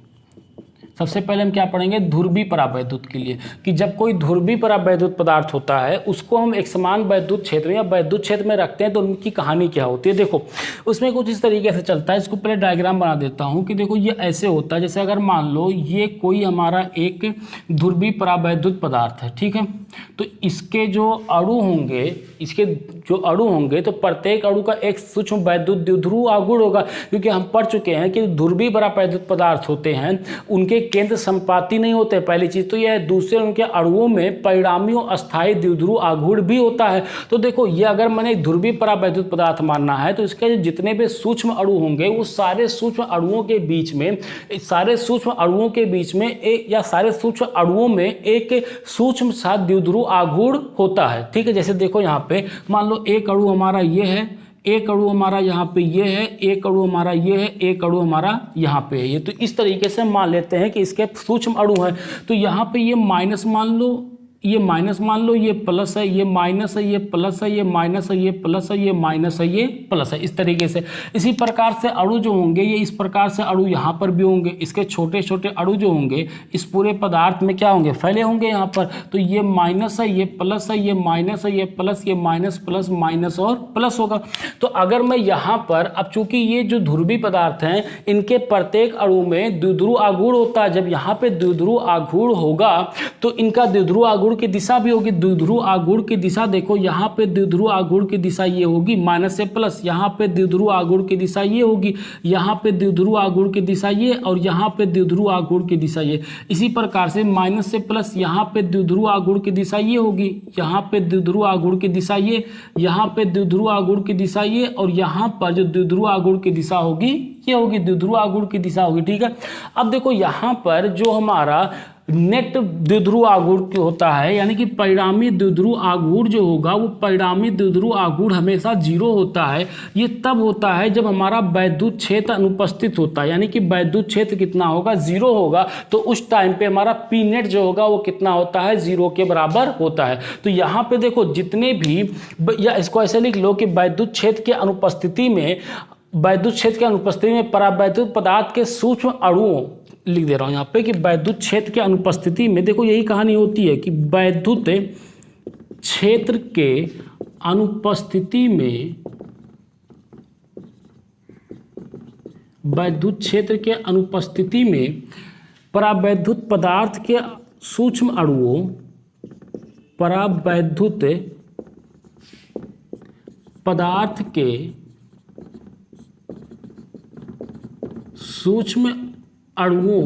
सबसे पहले हम क्या पढ़ेंगे? ध्रुवीय परावैद्युत के लिए, कि जब कोई ध्रुवीय परावैद्युत पदार्थ होता है उसको हम एक समान वैद्युत क्षेत्र या वैद्युत क्षेत्र में रखते हैं तो उनकी कहानी क्या होती है। देखो उसमें कुछ इस तरीके से चलता है। इसको पहले डायग्राम बना देता हूँ कि देखो ये ऐसे होता है, जैसे अगर मान लो ये कोई हमारा एक ध्रुवीय परावैद्युत पदार्थ है। ठीक है, तो इसके जो अणु होंगे तो प्रत्येक अणु का एक सूक्ष्म वैद्युत द्विध्रुव आघूर्ण होगा, क्योंकि हम पढ़ चुके हैं कि ध्रुवीय परावैद्युत पदार्थ होते हैं उनके केंद्र संपाती नहीं होते, पहली चीज तो यह है। दूसरे, उनके अणुओं में परिणामी अस्थायी द्विध्रुव आघूर्ण भी होता है। तो देखो ये अगर मैंने ध्रुवीय परावैद्युत पदार्थ मानना है तो इसके जितने भी सूक्ष्म अणु होंगे वो सारे सूक्ष्म अणुओं के बीच में, सारे सूक्ष्म अणुओं में एक सूक्ष्म सा द्विध्रुव आघूर्ण होता है। ठीक है, जैसे देखो यहाँ पे मान लो एक अणु हमारा ये है, एक अणु हमारा यहाँ पे ये है, एक अणु हमारा ये है, एक अणु हमारा यहाँ पे है। ये तो इस तरीके से मान लेते हैं कि इसके सूक्ष्म अणु है। तो यहाँ पे ये माइनस मान लो, ये माइनस मान लो, ये प्लस है, ये माइनस है, ये प्लस है, ये माइनस है, ये प्लस है, ये माइनस है, ये प्लस है, इस तरीके से। इसी प्रकार से अणु जो होंगे ये इस प्रकार से अणु यहाँ पर भी होंगे। इसके छोटे छोटे अणु जो होंगे इस पूरे पदार्थ में क्या होंगे? फैले होंगे यहाँ पर। तो ये माइनस है, ये प्लस है, ये माइनस है, ये प्लस, ये माइनस प्लस माइनस और प्लस होगा। तो अगर मैं यहाँ पर, अब चूंकि ये जो ध्रुवीय पदार्थ हैं इनके प्रत्येक अणु में द्विध्रुव आघूर्ण होता है। जब यहाँ पे द्विध्रुव आघूर्ण होगा तो इनका द्विध्रुव आघूर्ण की दिशा भी होगी। द्विध्रुव आघूर्ण की दिशा देखो, यहाँ पे द्विध्रुव आघूर्ण की दिशा ये होगी माइनस से प्लस, यहाँ पे द्विध्रुव आघूर्ण की दिशा ये होगी, यहाँ पे द्विध्रुव आघूर्ण की दिशा ये, और यहाँ पे द्विध्रुव आघूर्ण की दिशा ये। इसी प्रकार से माइनस से प्लस, यहाँ पे द्विध्रुव आघूर्ण की दिशा ये होगी, यहाँ पे द्विध्रुव आघूर्ण की दिशा ये, यहाँ पे द्विध्रुव आघूर्ण की दिशा ये, और यहाँ पर जो द्विध्रुव आघूर्ण की दिशा होगी ये होगी, द्विध्रुव आघूर्ण की दिशा होगी। ठीक है, अब देखो यहाँ पर जो हमारा नेट द्विध्रुव आघूर्ण होता है, यानी कि परिणामी द्विध्रुव आघूर्ण जो होगा वो परिणामी द्विध्रुव आघूर्ण हमेशा 0 होता है। ये तब होता है जब हमारा वैद्युत क्षेत्र अनुपस्थित होता है, यानी कि वैद्युत क्षेत्र कितना होगा? 0 होगा। तो उस टाइम पे हमारा पी नेट जो होगा वो कितना होता है? 0 के बराबर होता है। तो यहाँ पे देखो जितने भी, या इसको ऐसे लिख लो कि वैद्युत क्षेत्र के अनुपस्थिति में परावैद्युत पदार्थ के सूक्ष्म अणुओं, लिख दे रहा हूं यहाँ पे कि वैद्युत क्षेत्र के अनुपस्थिति में, देखो यही कहानी होती है कि वैद्युत क्षेत्र के अनुपस्थिति में, वैद्युत क्षेत्र के अनुपस्थिति में परावैद्युत पदार्थ के सूक्ष्म अणुओं, परावैद्युत पदार्थ के सूक्ष्म अणुओं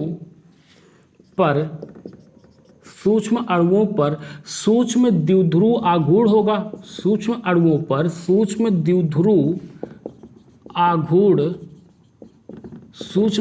पर सूक्ष्म द्विध्रुव आघूर्ण होगा। सूक्ष्म अणुओं पर सूक्ष्म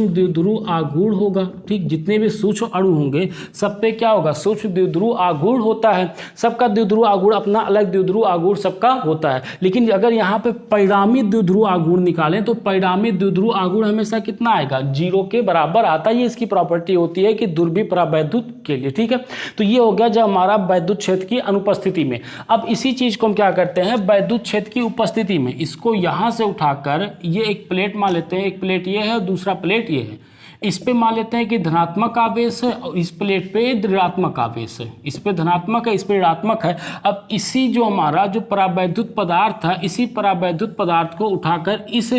द्विध्रुव आघूर्ण होगा। ठीक, जितने भी सूक्ष्म अणु होंगे सब पे क्या होगा? सूक्ष्म द्विध्रुव आघूर्ण होता है। सबका द्विध्रुव आघूर्ण अपना अलग द्विध्रुव आघूर्ण सबका होता है। लेकिन अगर यहाँ पे परिणामी द्विध्रुव आघूर्ण निकालें तो परिणामी द्विध्रुव आघूर्ण हमेशा कितना आएगा? 0 के बराबर आता है। ये इसकी प्रॉपर्टी होती है कि ध्रुवीय परावैद्युत के लिए। ठीक है, तो ये हो गया जब हमारा वैद्युत क्षेत्र की अनुपस्थिति में। अब इसी चीज को हम क्या करते हैं? वैद्युत क्षेत्र की उपस्थिति में इसको यहां से उठाकर ये एक प्लेट मान लेते हैं, एक प्लेट ये है, दूसरा प्लेट ये है। इस पे मान लेते हैं कि धनात्मक आवेश है और इस प्लेट पे ऋणात्मक आवेश है, इस पे धनात्मक है, इस पे ऋणात्मक है। अब इसी जो हमारा जो परावैद्युत पदार्थ था, इसी परावैद्युत पदार्थ को उठाकर इस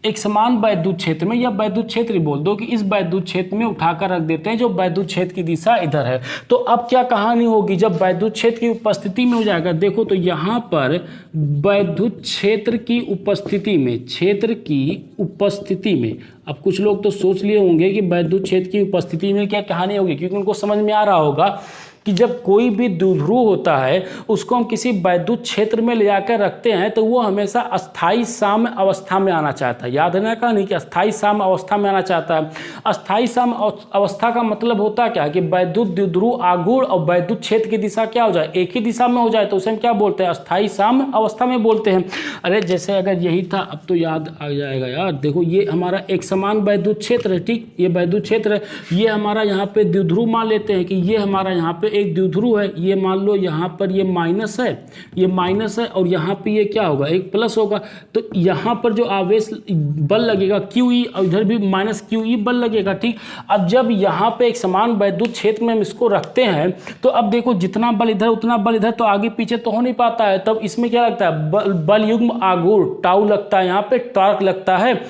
एक समान वैद्युत क्षेत्र में, या वैद्युत क्षेत्र ही बोल दो कि इस वैद्युत क्षेत्र में उठाकर रख देते हैं, जो वैद्युत क्षेत्र की दिशा इधर है। तो अब क्या कहानी होगी, जब वैद्युत क्षेत्र की उपस्थिति में हो जाएगा, देखो तो यहाँ पर वैद्युत क्षेत्र की उपस्थिति में, क्षेत्र की उपस्थिति में, अब कुछ लोग तो सोच लिए होंगे कि वैद्युत क्षेत्र की उपस्थिति में क्या कहानी होगी, क्योंकि उनको समझ में आ रहा होगा कि जब कोई भी द्विध्रुव होता है उसको हम किसी वैद्युत क्षेत्र में ले जाकर रखते हैं तो वो हमेशा अस्थाई साम्य अवस्था में आना चाहता है। याद है ना कहानी कि अस्थाई साम्य अवस्था में आना चाहता है। अस्थाई साम्य अवस्था का मतलब होता क्या है कि वैद्युत द्विध्रुव आघूर्ण और वैद्युत क्षेत्र की दिशा क्या हो जाए, एक ही दिशा में हो जाए, तो उसे हम क्या बोलते हैं, अस्थाई साम्य अवस्था में बोलते हैं। अरे जैसे अगर यही था, अब तो याद आ जाएगा यार, देखो ये हमारा एक समान वैद्युत क्षेत्र है, ठीक, ये वैद्युत क्षेत्र है, ये हमारा यहाँ पे द्विध्रुव मान लेते हैं कि ये हमारा यहाँ पे एक द्विध्रुव है, ये मान लो यहाँ पर ये माइनस है, ये माइनस है, और यहाँ पे ये क्या होगा, एक प्लस होगा। तो यहाँ पर जो आवेश बल लगेगा QE, और इधर भी माइनस QE बल लगेगा, ठीक। अब जब यहाँ पे एक समान वैद्युत क्षेत्र में हम इसको रखते हैं तो अब देखो जितना बल इधर उतना बल इधर, तो आगे पीछे तो हो नहीं पाता है। तब इसमें क्या लगता है, बल युग्म आघूर्ण टाउ लगता है, यहाँ पे टॉर्क लगता है।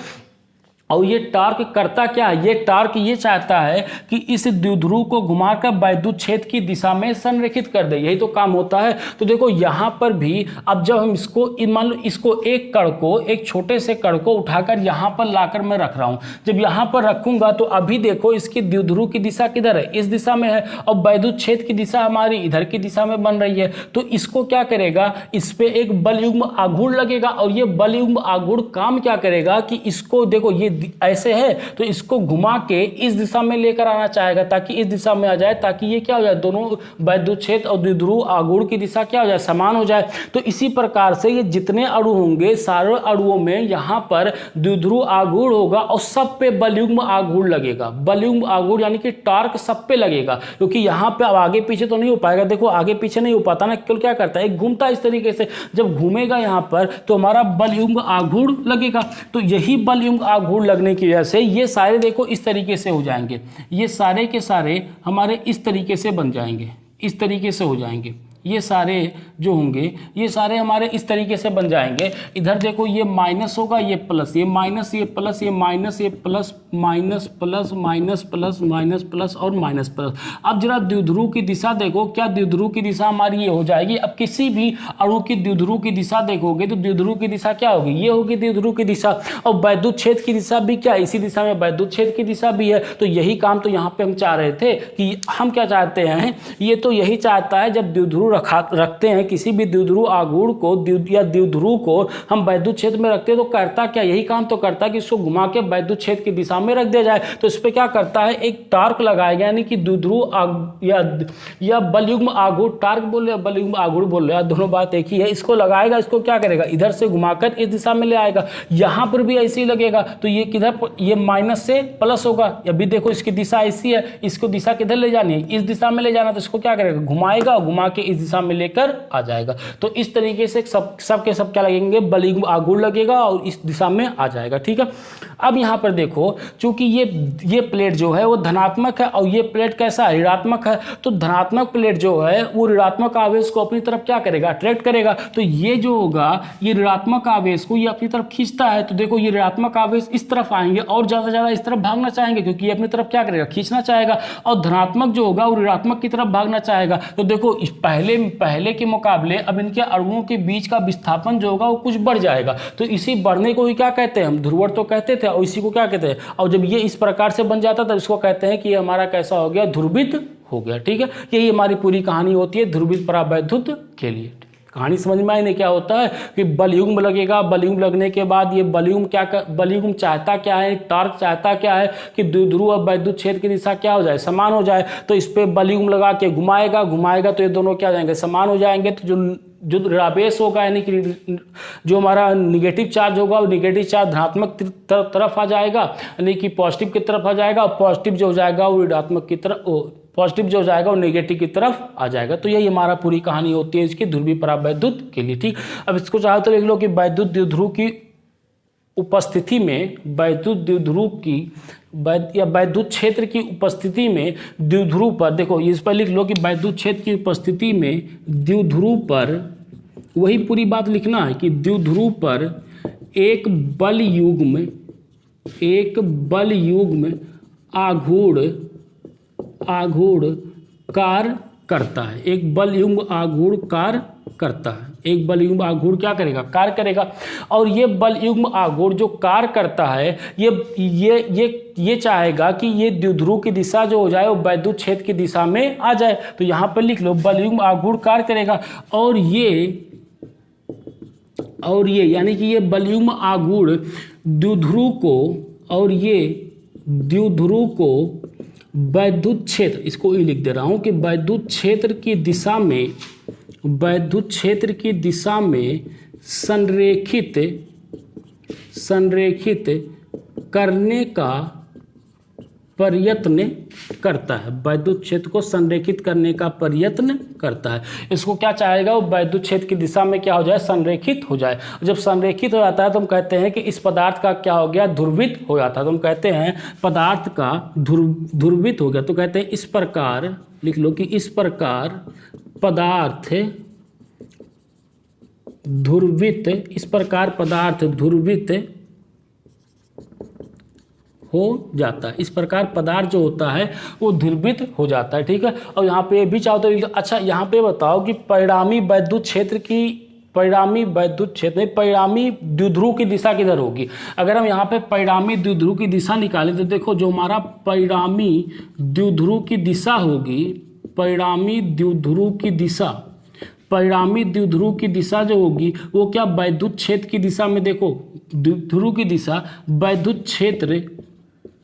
और ये टार्क करता क्या है, ये टार्क ये चाहता है कि इस द्विध्रुव को घुमाकर वैद्युत क्षेत्र की दिशा में संरेखित कर दे, यही तो काम होता है। तो देखो यहाँ पर भी अब जब हम इसको मान लो इसको एक कण को, एक छोटे से कण को उठाकर यहाँ पर लाकर मैं रख रहा हूँ, जब यहाँ पर रखूंगा तो अभी देखो इसकी द्विध्रुव की दिशा किधर है, इस दिशा में है, और वैद्युत क्षेत्र की दिशा हमारी इधर की दिशा में बन रही है। तो इसको क्या करेगा, इस पे एक बल युग्म आघूर्ण लगेगा, और ये बल युग्म आघूर्ण काम क्या करेगा कि इसको देखो ये ऐसे है तो इसको घुमा के इस दिशा में लेकर आना चाहेगा, ताकि इस दिशा में आ जाए, ताकि ये क्या हो जाए, दोनों वैद्युत क्षेत्र और द्विध्रुव आघूर्ण की दिशा क्या हो जाए, समान हो जाए। तो इसी प्रकार से ये जितने अणु होंगे सारे अणुओं में यहाँ पर द्विध्रुव आघूर्ण होगा और सब पे बलयुग्म आघूर्ण लगेगा। बलयुग्म आघूर्ण यानी कि टॉर्क सब पे लगेगा, क्योंकि यहाँ पे अब आगे पीछे तो नहीं हो पाएगा। देखो आगे पीछे नहीं हो पाता ना, क्यों, क्या करता है, घूमता है इस तरीके से, जब घूमेगा यहाँ पर तो हमारा बलयुग्म आघूर्ण लगेगा। तो यही बलयुग्म आघूर्ण लगने की वजह से ये सारे देखो इस तरीके से हो जाएंगे, ये सारे के सारे हमारे इस तरीके से बन जाएंगे, इस तरीके से हो जाएंगे। ये सारे जो होंगे ये सारे हमारे इस तरीके से बन जाएंगे। इधर देखो ये माइनस होगा, ये प्लस, ये माइनस, ये प्लस, ये माइनस, ये plus, minus plus, minus plus, minus plus और माइनस प्लस। अब जरा द्विध्रुव की दिशा देखो, क्या द्विध्रुव की दिशा हमारी ये हो जाएगी। अब किसी भी अणु की द्विध्रुव की दिशा देखोगे तो द्विध्रुव की दिशा क्या होगी, ये होगी द्विध्रुव की दिशा। और वैद्युत क्षेत्र की दिशा भी क्या, इसी दिशा में वैद्युत क्षेत्र की दिशा भी है। तो यही काम तो यहाँ पे हम चाह रहे थे कि हम क्या चाहते हैं, ये तो यही चाहता है जब द्विध्रुव रखते हैं किसी भी द्विध्रुव आघूर्ण को या द्विध्रुव को हम वैद्युत क्षेत्र में रखते हैं, तो करता क्या, यही काम तो करता है कि इसको घुमा के वैद्युत क्षेत्र की दिशा में रख दिया जाए। तो इस पे क्या करता है, एक टार्क लगाएगा, यानी कि द्विध्रुव या बलयुग्म आघूर्ण, टार्क बोल रहे बलयुग्म आघूर्ण बोल रहे, दोनों बात एक ही है। इसको लगाएगा, इसको क्या करेगा, इधर से घुमाकर इस दिशा में ले आएगा। यहां पर भी ऐसे ही लगेगा, तो ये किधर, ये माइनस से प्लस होगा। अभी देखो इसकी दिशा ऐसी है, इसको दिशा किधर ले जानी है, इस दिशा में ले जाना। तो इसको क्या करेगा, घुमाएगा, घुमा के इस दिशा में लेकर आ जाएगा। तो इस तरीके से सब के सब क्या लगेंगे, बलयुग्म आघूर्ण लगेगा और इस दिशा में आ जाएगा। ठीक है। अब यहां पर देखो, चूंकि ये प्लेट जो है वो धनात्मक है और ये प्लेट कैसा है, ऋणात्मक है। तो धनात्मक प्लेट जो है वो ऋणात्मक आवेश को अपनी तरफ क्या करेगा, अट्रैक्ट करेगा। तो ये जो होगा ये ऋणात्मक आवेश को ये अपनी तरफ खींचता है। तो देखो ये ऋणात्मक आवेश इस तरफ आएंगे और ज्यादा से ज्यादा इस तरफ भागना चाहेंगे, क्योंकि ये अपनी तरफ क्या करेगा, खींचना चाहेगा। और धनात्मक जो होगा वो ऋणात्मक की तरफ भागना चाहेगा। तो देखो इस पहले के मुकाबले अब इनके अणुओं के बीच का विस्थापन जो होगा वो कुछ बढ़ जाएगा। तो इसी बढ़ने को ही क्या कहते हैं, हम ध्रुवण तो कहते थे, और इसी को क्या कहते हैं। और जब ये इस प्रकार से बन जाता है तो इसको कहते हैं कि ये हमारा कैसा हो गया, ध्रुवित हो गया। ठीक है। यही हमारी पूरी कहानी होती है ध्रुवित परावैद्युत के लिए। कहानी समझ में आई नहीं, क्या होता है कि बलयुग्म लगेगा, बलयुग्म लगने के बाद ये बलयुग्म चाहता क्या है, टार्क चाहता क्या है कि द्विध्रुव और वैद्युत क्षेत्र की दिशा क्या हो जाए, समान हो जाए। तो इस पे बलयुग्म लगा के घुमाएगा तो ये दोनों क्या हो जाएंगे, समान हो जाएंगे। तो जो ऋणावेश होगा यानी कि जो हमारा निगेटिव चार्ज होगा वो निगेटिव चार्ज धनात्मक तरफ आ जाएगा, यानी कि पॉजिटिव की तरफ आ जाएगा। और पॉजिटिव जो हो जाएगा वो ऋणात्मक की तरफ, पॉजिटिव जो हो जाएगा वो नेगेटिव की तरफ आ जाएगा। तो यही हमारा पूरी कहानी होती है इसकी ध्रुवीय परावैद्युत के लिए। ठीक। अब इसको चाहो तो लिख लो कि वैद्युत द्विध्रुव की उपस्थिति में वैद्युत द्विध्रुव की या वैद्युत क्षेत्र की उपस्थिति में द्विध्रुव पर, देखो इस पर लिख लो कि वैद्युत क्षेत्र की उपस्थिति में द्विध्रुव पर, वही पूरी बात लिखना है कि द्विध्रुव पर एक बल युग्म आघूर्ण कार्य करता है। एक बल युग्म आघूर्ण कार्य करता है। एक बल युग्म आघूर्ण क्या करेगा? कार्य करेगा। और ये बल युग्म आघूर्ण जो कार्य करता है ये चाहेगा कि ये द्विध्रुव की दिशा जो हो जाए वो वैद्युत क्षेत्र की दिशा में आ जाए। तो यहाँ पर लिख लो बल युग्म आघूर्ण कार्य करेगा और ये यानी कि ये बल युग्म आघूर्ण द्विध्रुव को वैद्युत क्षेत्र, इसको ही लिख दे रहा हूं कि वैद्युत क्षेत्र की दिशा में संरेखित करने का प्रयत्न करता है। वैद्युत क्षेत्र को संरेखित करने का प्रयत्न करता है। इसको क्या चाहेगा? वो वैद्युत क्षेत्र की दिशा में क्या हो जाए? संरेखित हो जाए। जब संरेखित हो जाता है तो हम कहते हैं कि इस पदार्थ का क्या हो गया? ध्रुवित हो जाता है। तो हम कहते हैं पदार्थ का ध्रुवित हो गया। तो कहते हैं इस प्रकार, लिख लो कि इस प्रकार पदार्थ ध्रुवित हो जाता है। इस प्रकार पदार्थ जो होता है वो ध्रुवित हो जाता है। ठीक है। और यहाँ पे भी चाहो तो अच्छा यहाँ पे बताओ कि परिणामी द्विध्रुव की दिशा किधर होगी? अगर हम यहाँ पे परिणामी द्विध्रुव की दिशा निकालें तो देखो जो हमारा परिणामी द्विध्रुव की दिशा होगी, परिणामी द्विध्रुव की दिशा जो होगी वो क्या? वैद्युत क्षेत्र की दिशा में, देखो द्विध्रुव की दिशा वैद्युत क्षेत्र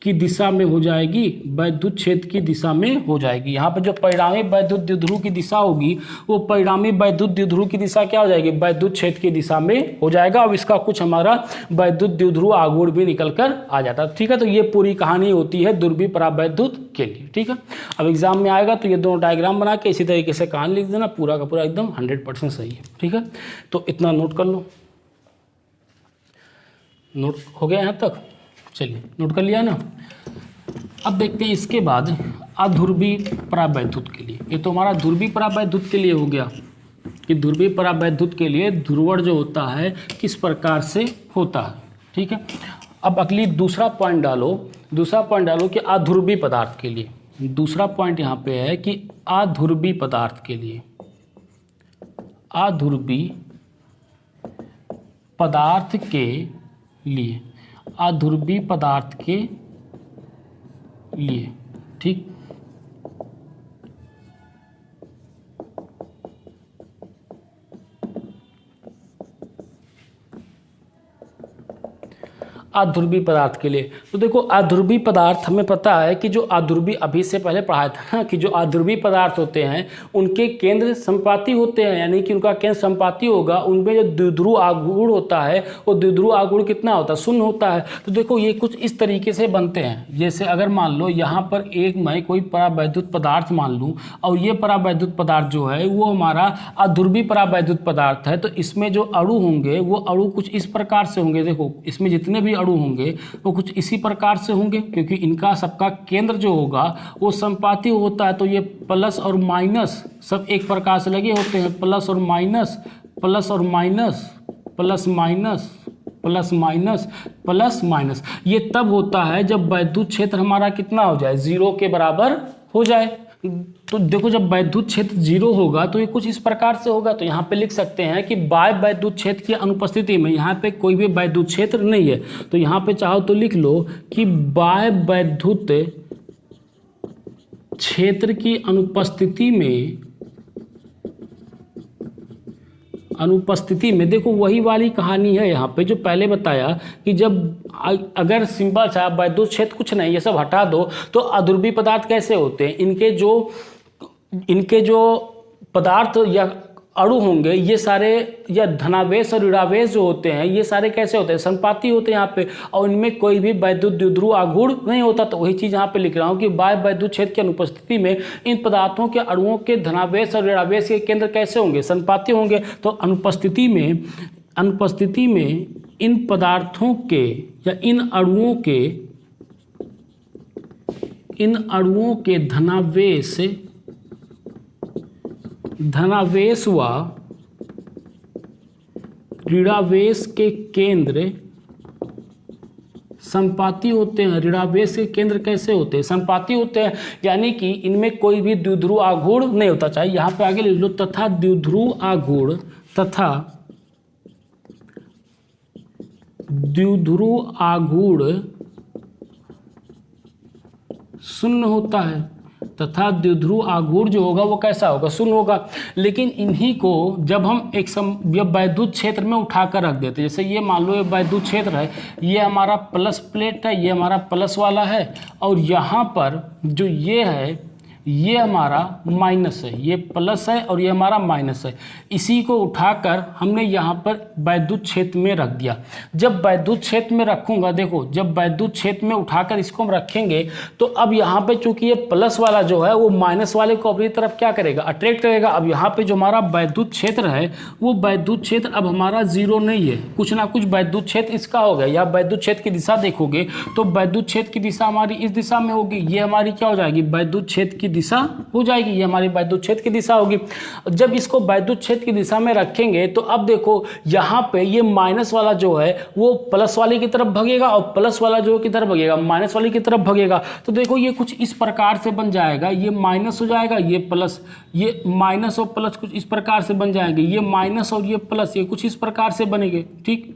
की दिशा में हो जाएगी, वैद्युत क्षेत्र की दिशा में हो जाएगी। यहाँ पे जो परिणामी वैद्युत द्विध्रुव की दिशा होगी वो परिणामी वैद्युत द्विध्रुव की दिशा क्या हो जाएगी? वैद्युत क्षेत्र की दिशा में हो जाएगा। अब इसका कुछ हमारा वैद्युत द्विध्रुव आघूर्ण भी निकल कर आ जाता है। ठीक है। तो ये पूरी कहानी होती है ध्रुवीय परावैद्युत के लिए। ठीक है। अब एग्जाम में आएगा तो ये दोनों डायग्राम बना के इसी तरीके से कहानी लिख देना, पूरा का पूरा एकदम 100% सही है। ठीक है। तो इतना नोट कर लो। नोट हो गया यहाँ तक? चलिए नोट कर लिया ना। अब देखते हैं इसके बाद अध्रुवीय परावैद्युत के लिए। ये तो हमारा ध्रुवीय परावैद्युत के लिए हो गया कि ध्रुवीय परावैद्युत के लिए ध्रुवण जो होता है किस प्रकार से होता है। ठीक है। अब अगली दूसरा पॉइंट डालो कि अध्रुवीय पदार्थ के लिए। दूसरा पॉइंट यहाँ पे है कि अध्रुवीय पदार्थ के लिए, अध्रुवीय पदार्थ के लिए, अध्रुवीय पदार्थ के लिए। ठीक। अध्रुवीय पदार्थ के लिए तो देखो अध्रुवीय पदार्थ हमें पता है कि जो अध्रुवीय, अभी से पहले पढ़ाया था ना कि जो अध्रुवीय पदार्थ होते हैं उनके केंद्र संपाती होते हैं, यानी कि उनका केंद्र संपाती होगा। उनमें जो द्विध्रुव आघूर्ण होता है वो द्विध्रुव आघूर्ण कितना होता है? शून्य होता है। तो देखो ये कुछ इस तरीके से बनते हैं। जैसे अगर मान लो यहाँ पर एक मैं कोई परावैद्युत पदार्थ मान लूँ और ये परावैद्युत पदार्थ जो है वो हमारा अध्रुवीय परावैद्युत पदार्थ है। तो इसमें जो अणु होंगे वो अणु कुछ इस प्रकार से होंगे। देखो इसमें जितने भी अणु होंगे वो कुछ इसी प्रकार से होंगे क्योंकि इनका सबका केंद्र जो होगा वो संपाती होता है। तो ये प्लस और माइनस सब एक प्रकार से लगे होते हैं, प्लस और माइनस, प्लस और minus, plus minus, plus minus, plus minus. ये तब होता है जब वैद्युत क्षेत्र हमारा कितना हो जाए? 0 के बराबर हो जाए। तो देखो जब वैद्युत क्षेत्र 0 होगा तो ये कुछ इस प्रकार से होगा। तो यहाँ पे लिख सकते हैं कि बाह्य वैद्युत क्षेत्र की अनुपस्थिति में, यहाँ पे कोई भी वैद्युत क्षेत्र नहीं है तो यहाँ पे चाहो तो लिख लो कि बाह्य वैद्युत क्षेत्र की अनुपस्थिति में देखो वही वाली कहानी है यहाँ पे जो पहले बताया कि जब अगर सिंपल सा वैद्युत क्षेत्र कुछ नहीं, ये सब हटा दो तो अध्रुवीय पदार्थ कैसे होते हैं? इनके जो पदार्थ या अणु होंगे ये सारे, या धनावेश और ऋणावेश जो होते हैं ये सारे कैसे होते हैं? संपाती होते हैं यहाँ पे। और इनमें कोई भी वैद्युत द्विध्रुव आघूर्ण नहीं होता। तो वही चीज़ यहाँ पे लिख रहा हूँ कि बाह्य वैद्युत क्षेत्र की अनुपस्थिति में इन पदार्थों के अणुओं के धनावेश और ऋणावेश के केंद्र कैसे होंगे? संपाती होंगे। तो अनुपस्थिति में अनुपस्थिति में इन पदार्थों के या इन अणुओं के धनावेश व ऋणावेश के केंद्र संपाती होते हैं। ऋणावेश के केंद्र कैसे होते हैं? संपाती होते हैं, यानी कि इनमें कोई भी द्विध्रुव आघूर्ण नहीं होता। चाहिए यहाँ पे आगे लिख लो, तथा द्विध्रुव आघूर्ण शून्य होता है। तथा द्विध्रुव आघूर्ण जो होगा वो कैसा होगा? शून्य होगा। लेकिन इन्हीं को जब हम एक वैद्युत क्षेत्र में उठाकर रख देते हैं, जैसे ये मान लो ये वैद्युत क्षेत्र है, ये हमारा प्लस प्लेट है, ये हमारा प्लस वाला है, और यहाँ पर जो ये है ये हमारा माइनस है, ये प्लस है और ये हमारा माइनस है। इसी को उठाकर हमने यहाँ पर वैद्युत क्षेत्र में रख दिया। जब वैद्युत क्षेत्र में रखूँगा, देखो जब वैद्युत क्षेत्र में उठाकर इसको हम रखेंगे तो अब यहाँ पे चूंकि ये प्लस वाला जो है वो माइनस वाले को अपनी तरफ क्या करेगा? अट्रैक्ट करेगा। अब यहाँ पे जो हमारा वैद्युत क्षेत्र है वो वैद्युत क्षेत्र अब हमारा जीरो नहीं है, कुछ ना कुछ वैद्युत क्षेत्र इसका हो गया। या वैद्युत क्षेत्र की दिशा देखोगे तो वैद्युत क्षेत्र की दिशा हमारी इस दिशा में होगी, ये हमारी क्या हो जाएगी? वैद्युत क्षेत्र की दिशा हो जाएगी, ये हमारी वैद्युत क्षेत्र की दिशा होगी। जब इसको वैद्युत क्षेत्र की दिशा में रखेंगे तो अब देखो यहाँ पे ये माइनस वाला जो है वो प्लस वाले की तरफ भगेगा और प्लस वाला जो की तरफ भगेगा? माइनस वाले की तरफ भगेगा। तो देखो ये कुछ इस प्रकार से बन जाएगा, ये माइनस हो जाएगा, ये प्लस, ये माइनस और प्लस कुछ इस प्रकार से बन जाएंगे, ये माइनस और ये प्लस ये कुछ इस प्रकार से बनेंगे। ठीक,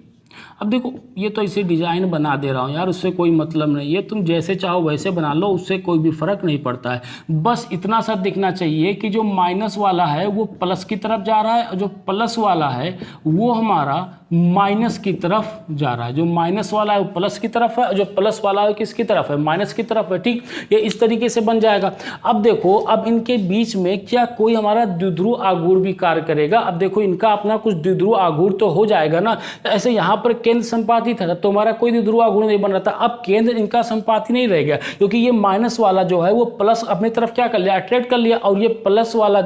अब देखो ये तो इसे डिज़ाइन बना दे रहा हूँ यार, उससे कोई मतलब नहीं है, तुम जैसे चाहो वैसे बना लो, उससे कोई भी फर्क नहीं पड़ता है। बस इतना सा दिखना चाहिए कि जो माइनस वाला है वो प्लस की तरफ जा रहा है और जो प्लस वाला है वो हमारा माइनस की तरफ जा रहा है। जो माइनस वाला है वो प्लस की तरफ है और जो प्लस वाला है किसकी तरफ है? माइनस की तरफ है। ठीक, ये इस तरीके से बन जाएगा। अब देखो अब इनके बीच में क्या कोई हमारा द्विध्रुव आघूर्ण भी कार्य करेगा? अब देखो इनका अपना कुछ द्विध्रुव आघूर्ण तो हो जाएगा ना। ऐसे यहाँ पर केंद्र संपाती था तो हमारा कोई द्विध्रुव आघूर्ण नहीं बन रहा था। अब केंद्र इनका संपाती नहीं रह गया क्योंकि ये माइनस वाला जो है वो प्लस अपनी तरफ क्या कर लिया? अट्रैक्ट कर लिया, और ये प्लस वाला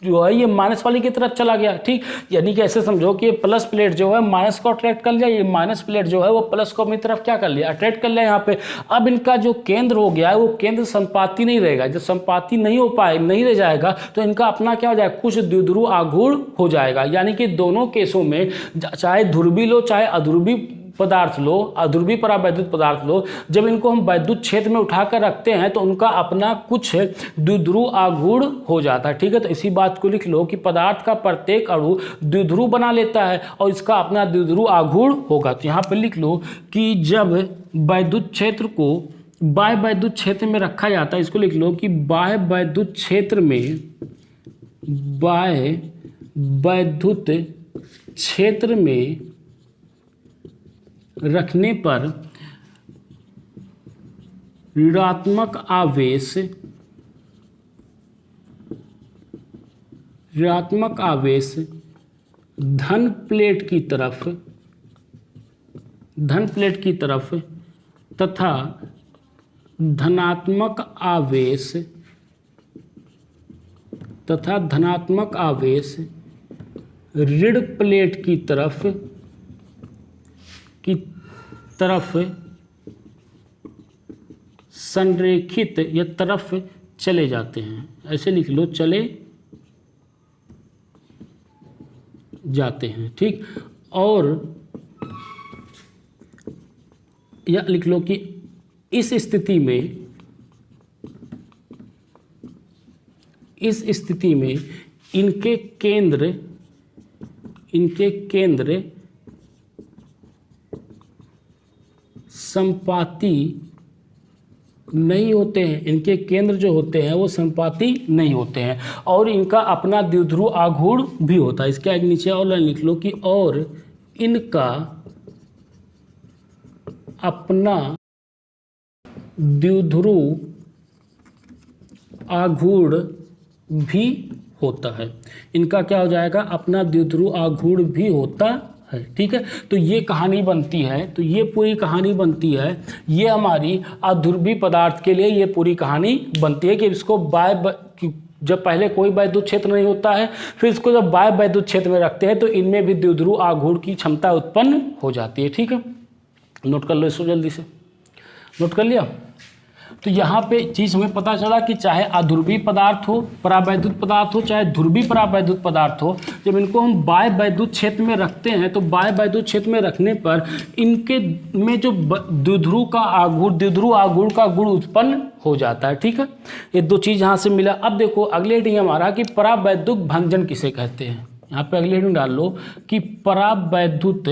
जो है ये माइनस वाली की तरफ चला गया। ठीक, यानी कि ऐसे समझो कि ये प्लस प्लेट जो है माइनस को अट्रैक्ट कर लिया, ये माइनस प्लेट जो है वो प्लस को अपनी तरफ क्या कर लिया? अट्रैक्ट कर लिया यहाँ पे। अब इनका जो केंद्र हो गया है वो केंद्र संपाती नहीं रहेगा। जब संपाती नहीं हो पाए, नहीं रह जाएगा तो इनका अपना क्या हो जाएगा? कुछ द्विध्रुव आघूर्ण हो जाएगा। यानी कि दोनों केसों में चाहे ध्रुवी लो चाहे अध्रुवी पदार्थ लो, अध्रुवी परावैद्युत पदार्थ लो, जब इनको हम वैद्युत क्षेत्र में उठाकर रखते हैं तो उनका अपना कुछ द्विध्रुव आघूर्ण हो जाता है। ठीक है, तो इसी बात को लिख लो कि पदार्थ का प्रत्येक अणु द्विध्रुव बना लेता है और इसका अपना द्विध्रुव आघूर्ण होगा। तो यहाँ पर लिख लो कि जब वैद्युत क्षेत्र को बाह्य वैद्युत क्षेत्र में रखा जाता है, इसको लिख लो कि बाह्य वैद्युत क्षेत्र में, बाह्य वैद्युत क्षेत्र में रखने पर ऋणात्मक आवेश धन प्लेट की तरफ तथा धनात्मक आवेश ऋण प्लेट की तरफ संरेखित या तरफ चले जाते हैं। ऐसे लिख लो, चले जाते हैं। ठीक, और या लिख लो कि इस स्थिति में इनके केंद्र संपाती नहीं होते हैं। इनके केंद्र जो होते हैं वो संपाती नहीं होते हैं और इनका अपना द्विध्रुव आघूर्ण भी होता है। इसके आगे नीचे और लाइन लिख लो कि और इनका अपना द्विध्रुव आघूर्ण भी होता है। इनका क्या हो जाएगा? अपना द्विध्रुव आघूर्ण भी होता है। ठीक है, तो ये कहानी बनती है, तो ये पूरी कहानी बनती है। ये हमारी अध्रुवी पदार्थ के लिए ये पूरी कहानी बनती है कि इसको जब पहले कोई वैद्युत क्षेत्र नहीं होता है, फिर इसको जब बाह्य वैद्युत क्षेत्र में रखते हैं तो इनमें भी द्विध्रुव आघूर्ण की क्षमता उत्पन्न हो जाती है। ठीक है, नोट कर लो इसको जल्दी से, नोट कर लिया। तो यहाँ पे चीज़ हमें पता चला कि चाहे अध्रुवीय पदार्थ हो, परावैद्युत पदार्थ हो, चाहे ध्रुवीय परावैद्युत पदार्थ हो, जब इनको हम बाह्य वैद्युत क्षेत्र में रखते हैं तो बाह्य वैद्युत क्षेत्र में रखने पर इनके में जो द्विध्रुव आघूर्ण का गुण उत्पन्न हो जाता है। ठीक है, ये दो चीज़ यहाँ से मिला। अब देखो अगले हेडिंग हमारा कि परावैद्युत भंजन किसे कहते हैं। यहाँ पे अगले हेडिंग डाल लो कि परावैद्युत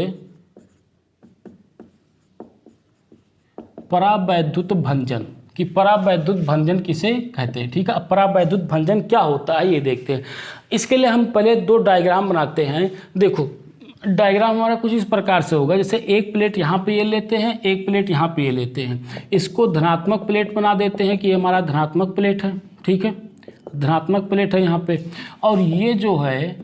भंजन, कि परावैद्युत भंजन किसे कहते हैं। ठीक है, अब परावैद्युत भंजन क्या होता है ये देखते हैं। इसके लिए हम पहले दो डायग्राम बनाते हैं। देखो डायग्राम हमारा कुछ इस प्रकार से होगा, जैसे एक प्लेट यहाँ पे ये लेते हैं, एक प्लेट यहाँ पे ये लेते हैं। इसको धनात्मक प्लेट बना देते हैं कि ये हमारा धनात्मक प्लेट है। ठीक है, धनात्मक प्लेट है यहाँ पे, और ये जो है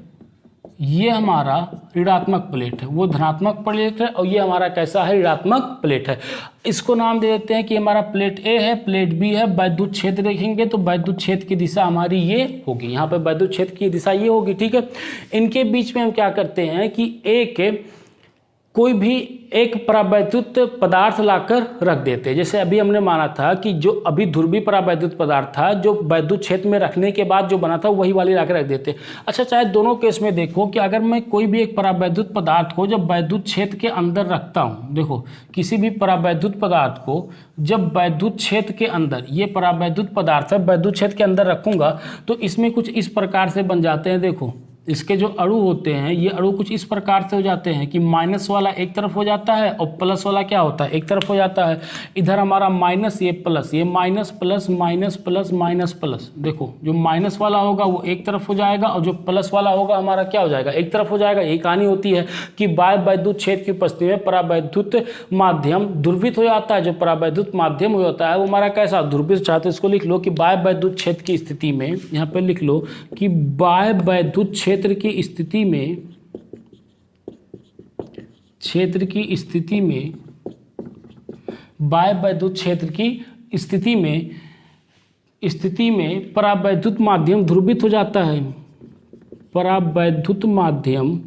ये हमारा ऋणात्मक प्लेट है, वो धनात्मक प्लेट है, और ये हमारा कैसा है, ऋणात्मक प्लेट है। इसको नाम दे देते हैं कि हमारा प्लेट ए है, प्लेट बी है। वैद्युत क्षेत्र देखेंगे तो वैद्युत क्षेत्र की दिशा हमारी ये होगी, यहाँ पे वैद्युत क्षेत्र की दिशा ये होगी। ठीक है, इनके बीच में हम क्या करते हैं कि कोई भी एक परावैद्युत पदार्थ लाकर रख देते हैं। जैसे अभी हमने माना था कि जो अभी ध्रुवीय परावैद्युत पदार्थ था, जो वैद्युत क्षेत्र में रखने के बाद जो बना था वही वाली लाकर रख देते हैं। अच्छा, चाहे दोनों केस में देखो कि अगर मैं कोई भी एक परावैद्युत पदार्थ को जब वैद्युत क्षेत्र के अंदर रखता हूँ, देखो किसी भी परावैद्युत पदार्थ को जब वैद्युत क्षेत्र के अंदर, ये परावैद्युत पदार्थ है, वैद्युत क्षेत्र के अंदर रखूँगा तो इसमें कुछ इस प्रकार से बन जाते हैं। देखो इसके जो अणु होते हैं, ये अणु कुछ इस प्रकार से हो जाते हैं कि माइनस वाला एक तरफ हो जाता है और प्लस वाला क्या होता है, एक तरफ हो जाता है। इधर हमारा माइनस, ये प्लस, ये minus plus minus plus minus plus. देखो जो माइनस वाला होगा वो एक तरफ हो जाएगा और जो प्लस वाला होगा हमारा क्या हो जाएगा, एक तरफ हो जाएगा। यही कहानी होती है कि बाह्य वैद्युत क्षेत्र की उपस्थिति में परावैद्युत माध्यम ध्रुवित हो जाता है। जो परावैद्युत माध्यम हो जाता है वो हमारा कैसा, ध्रुवित। चाहते इसको लिख लो कि बाह्य वैद्युत क्षेत्र की स्थिति में, यहाँ पे लिख लो कि बाह्य वैद्युत क्षेत्र की स्थिति में, बाह्य वैद्युत क्षेत्र की स्थिति में परावैद्युत माध्यम ध्रुवित हो जाता है। परावैद्युत माध्यम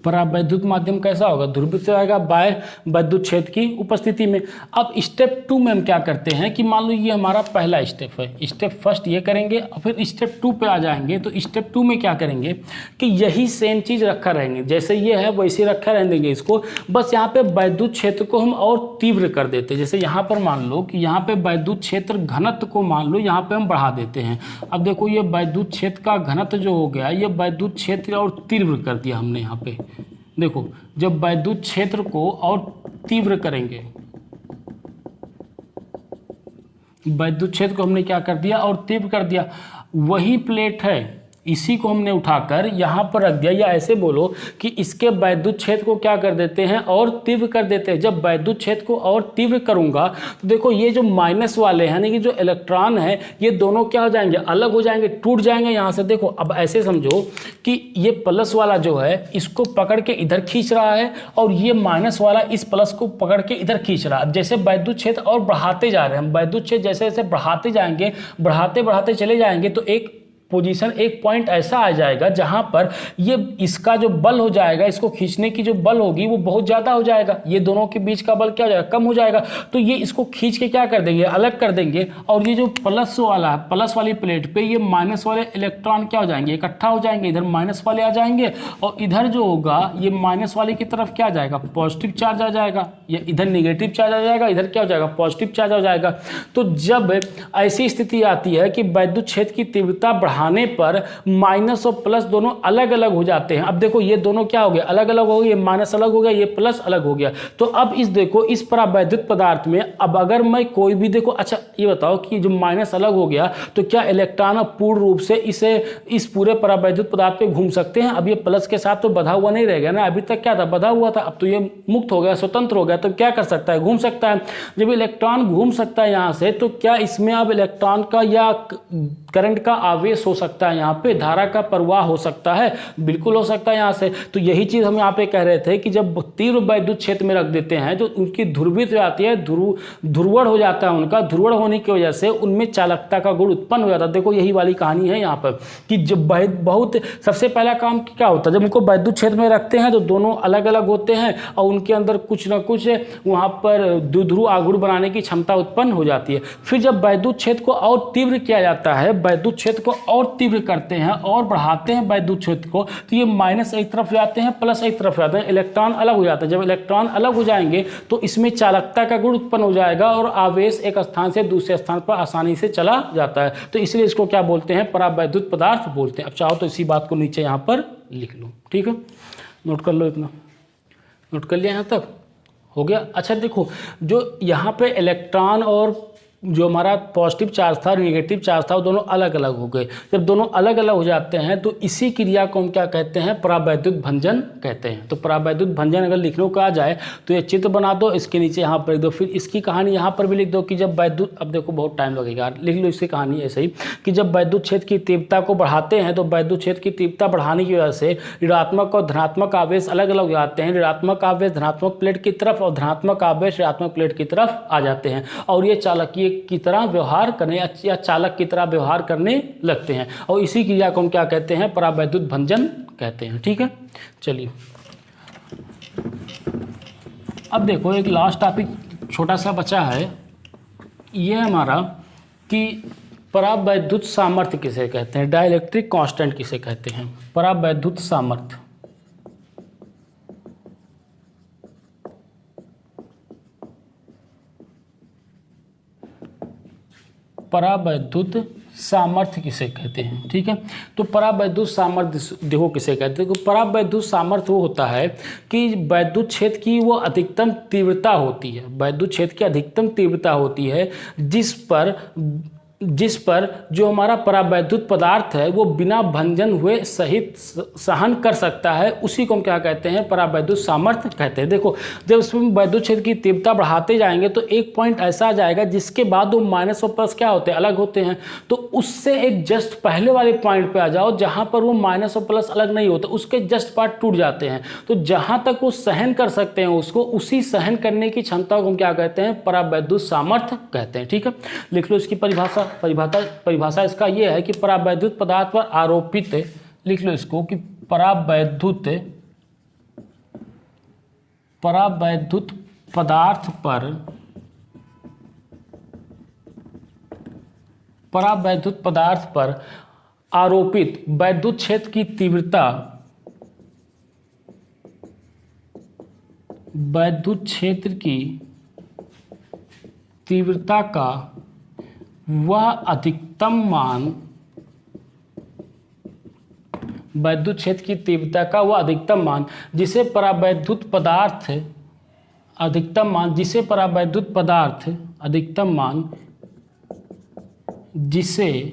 परावैद्युत माध्यम कैसा होगा, ध्रुवित से आएगा बाह्य वैद्युत क्षेत्र की उपस्थिति में। अब स्टेप 2 में हम क्या करते हैं कि मान लो ये हमारा पहला स्टेप है, स्टेप फर्स्ट ये करेंगे और फिर स्टेप 2 पे आ जाएंगे। तो स्टेप 2 में क्या करेंगे कि यही सेम चीज़ रखा रहेंगे, जैसे ये है वैसे रखा रहने देंगे इसको। बस यहाँ पे वैद्युत क्षेत्र को हम और तीव्र कर देते हैं। जैसे यहाँ पर मान लो कि यहाँ पे वैद्युत क्षेत्र घनत्व को मान लो यहाँ पे हम बढ़ा देते हैं। अब देखो ये वैद्युत क्षेत्र का घनत्व जो हो गया, ये वैद्युत क्षेत्र और तीव्र कर दिया हमने यहाँ पे। देखो जब वैद्युत क्षेत्र को और तीव्र करेंगे, वैद्युत क्षेत्र को हमने क्या कर दिया और तीव्र कर दिया। वही प्लेट है, इसी को हमने उठाकर यहाँ पर रख दिया, या ऐसे बोलो कि इसके वैद्युत क्षेत्र को क्या कर देते हैं और तीव्र कर देते हैं। जब वैद्युत क्षेत्र को और तीव्र करूँगा तो देखो ये जो माइनस वाले हैं यानी कि जो इलेक्ट्रॉन है ये दोनों क्या हो जाएंगे, अलग हो जाएंगे, टूट जाएंगे यहाँ से। देखो अब ऐसे समझो कि ये प्लस वाला जो है इसको पकड़ के इधर खींच रहा है और ये माइनस वाला इस प्लस को पकड़ के इधर खींच रहा है। अब जैसे वैद्युत क्षेत्र और बढ़ाते जा रहे हैं, हम वैद्युत क्षेत्र जैसे जैसे बढ़ाते जाएंगे, बढ़ाते बढ़ाते चले जाएंगे तो एक पोजीशन, एक पॉइंट ऐसा आ जाएगा जहां पर ये इसका जो बल हो जाएगा, इसको खींचने की जो बल होगी वो बहुत ज़्यादा हो जाएगा। ये दोनों के बीच का बल क्या हो जाएगा, कम हो जाएगा। तो ये इसको खींच के क्या कर देंगे, अलग कर देंगे। और ये जो प्लस वाला, प्लस वाली प्लेट पे ये माइनस वाले इलेक्ट्रॉन क्या हो जाएंगे, इकट्ठा हो जाएंगे। इधर माइनस वाले आ जाएंगे और इधर जो होगा ये माइनस वाले की तरफ क्या आ जाएगा, पॉजिटिव चार्ज आ जाएगा। या इधर निगेटिव चार्ज आ जाएगा, इधर क्या हो जाएगा, पॉजिटिव चार्ज हो जाएगा। तो जब ऐसी स्थिति आती है कि वैद्युत क्षेत्र की तीव्रता बढ़ाने पर माइनस और प्लस दोनों अलग अलग हो जाते हैं। अब देखो ये दोनों क्या हो गया, अलग अलग हो गए, ये माइनस अलग हो गया, ये प्लस अलग हो गया। तो अब इस देखो इस परावैद्युत पदार्थ में अब अगर मैं कोई भी देखो, अच्छा ये बताओ कि जो माइनस अलग हो गया तो क्या इलेक्ट्रॉन पूर्ण रूप से इस पूरे परावैद्युत पदार्थ पे घूम सकते हैं? अब ये प्लस के साथ तो बधा हुआ नहीं रहेगा ना, अभी तक क्या था, बधा हुआ था। अब तो ये मुक्त हो गया, स्वतंत्र हो गया, तो क्या कर सकता है, घूम सकता है। जब इलेक्ट्रॉन घूम सकता है यहाँ से तो क्या इसमें अब इलेक्ट्रॉन का या करंट का आवेश हो हो सकता है, यहाँ पे धारा का प्रवाह हो सकता है, बिल्कुल हो सकता है यहाँ से। तो यही चीज़ हम यहाँ पे कह रहे थे कि जब तीव्र वैद्युत क्षेत्र में रख देते हैं तो उनकी ध्रुवित हो जाती है, ध्रुवण हो जाता है उनका, ध्रुवण होने की वजह से उनमें चालकता का गुण उत्पन्न हो जाता है। देखो यही वाली कहानी है यहाँ पर कि जब बहुत सबसे पहला काम क्या होता है, जब उनको वैद्युत क्षेत्र में रखते हैं तो दोनों अलग अलग होते हैं और उनके अंदर कुछ ना कुछ वहाँ पर द्विध्रुव आघूर्ण बनाने की क्षमता उत्पन्न हो जाती है। फिर जब वैद्युत क्षेत्र को और तीव्र किया जाता है, वैद्युत क्षेत्र को और तीव्र करते हैं और बढ़ाते हैं वैद्युत क्षेत्र को, तो ये माइनस एक तरफ जाते हैं, प्लस एक तरफ जाते हैं, इलेक्ट्रॉन अलग हो जाते हैं। जब इलेक्ट्रॉन अलग हो जाएंगे तो इसमें चालकता का गुण उत्पन्न हो जाएगा और आवेश एक स्थान से दूसरे स्थान पर आसानी से चला जाता है। तो इसलिए इसको क्या बोलते हैं, परावैद्युत पदार्थ बोलते हैं। अब चाहो तो इसी बात को नीचे यहाँ पर लिख लो, ठीक है, नोट कर लो, इतना नोट कर लिया, यहाँ तक हो गया। अच्छा देखो, जो यहाँ पे इलेक्ट्रॉन और जो हमारा पॉजिटिव चार्ज था, नेगेटिव चार्ज था, वो दोनों अलग अलग हो गए। जब दोनों अलग अलग हो जाते हैं तो इसी क्रिया को हम क्या कहते हैं, परावैद्युत भंजन कहते हैं। तो परावैद्युत भंजन अगर लिखने को आ जाए तो ये चित्र बना दो, इसके नीचे यहाँ पर लिख दो, फिर इसकी कहानी यहाँ पर भी लिख दो कि जब वैद्युत, अब देखो बहुत टाइम लगेगा, लिख लो इसकी कहानी ऐसे ही कि जब वैद्युत क्षेत्र की तीव्रता को बढ़ाते हैं तो वैद्युत क्षेत्र की तीव्रता बढ़ाने की वजह से ऋणात्मक और धनात्मक आवेश अलग अलग हो जाते हैं। ऋणात्मक आवेश धनात्मक प्लेट की तरफ और धनात्मक आवेश ऋणात्मक प्लेट की तरफ आ जाते हैं और ये चालकीय की तरह व्यवहार करने या चालक की तरह व्यवहार करने लगते हैं और इसी क्रिया को हम क्या कहते हैं, परावैद्युत भंजन कहते हैं। ठीक है, चलिए अब देखो एक लास्ट टॉपिक छोटा सा बचा है, ये हमारा कि परावैद्युत सामर्थ्य किसे कहते हैं, डाइलेक्ट्रिक कांस्टेंट किसे कहते हैं। परावैद्युत सामर्थ्य, परावैद्युत सामर्थ्य किसे कहते हैं। ठीक है, तो परावैद्युत सामर्थ्य देखो किसे कहते हैं। तो परावैद्युत सामर्थ्य वो होता है कि वैद्युत क्षेत्र की वो अधिकतम तीव्रता होती है, वैद्युत क्षेत्र की अधिकतम तीव्रता होती है जिस पर जो हमारा परावैद्युत पदार्थ है वो बिना भंजन हुए सहित सहन कर सकता है, उसी को हम क्या कहते हैं, परावैद्युत सामर्थ्य कहते हैं। देखो जब इसमें वैद्युत क्षेत्र की तीव्रता बढ़ाते जाएंगे तो एक पॉइंट ऐसा आ जाएगा जिसके बाद वो माइनस और प्लस क्या होते हैं, अलग होते हैं। तो उससे एक जस्ट पहले वाले पॉइंट पे आ जाओ जहां पर वो माइनस और प्लस अलग नहीं होते, उसके जस्ट पार्ट टूट जाते हैं। तो जहां तक वो सहन कर सकते हैं उसको, उसी सहन करने की क्षमता को हम क्या कहते हैं, परावैद्युत सामर्थ्य कहते हैं। ठीक है, लिख लो इसकी परिभाषा इसका ये है कि परावैद्युत पदार्थ पर आरोपित, लिख लो इसको कि परावैद्युत पदार्थ पर आरोपित वैद्युत क्षेत्र की तीव्रता, वैद्युत क्षेत्र की तीव्रता का वह अधिकतम मान, वैद्युत क्षेत्र की तीव्रता का वह अधिकतम मान जिसे परावैद्युत पदार्थ अधिकतम मान जिसे परावैद्युत पदार्थ अधिकतम मान जिसे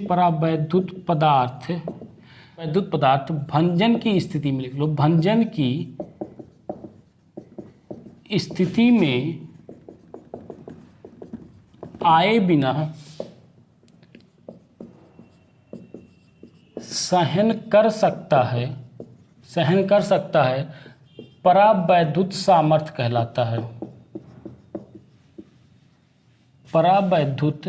परावैद्युत पदार्थ भंजन की स्थिति में, लिख लो, भंजन की स्थिति में आए बिना सहन कर सकता है, परावैद्युत सामर्थ्य कहलाता है। परावैद्युत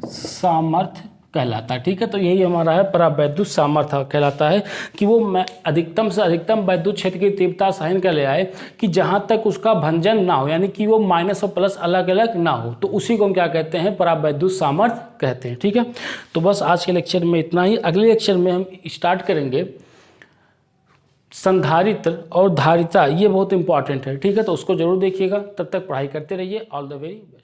सामर्थ्य कहलाता है। ठीक है, तो यही हमारा है, परावैद्युत सामर्थ्य कहलाता है कि वो अधिकतम से अधिकतम वैद्युत क्षेत्र की तीव्रता सहन कर ले आए कि जहां तक उसका भंजन ना हो, यानी कि वो माइनस और प्लस अलग अलग ना हो, तो उसी को हम क्या कहते हैं, परावैद्युत सामर्थ्य कहते हैं। ठीक है, तो बस आज के लेक्चर में इतना ही। अगले लेक्चर में हम स्टार्ट करेंगे संधारित्र और धारिता, ये बहुत इंपॉर्टेंट है। ठीक है, तो उसको जरूर देखिएगा। तब तक पढ़ाई करते रहिए। All the very best.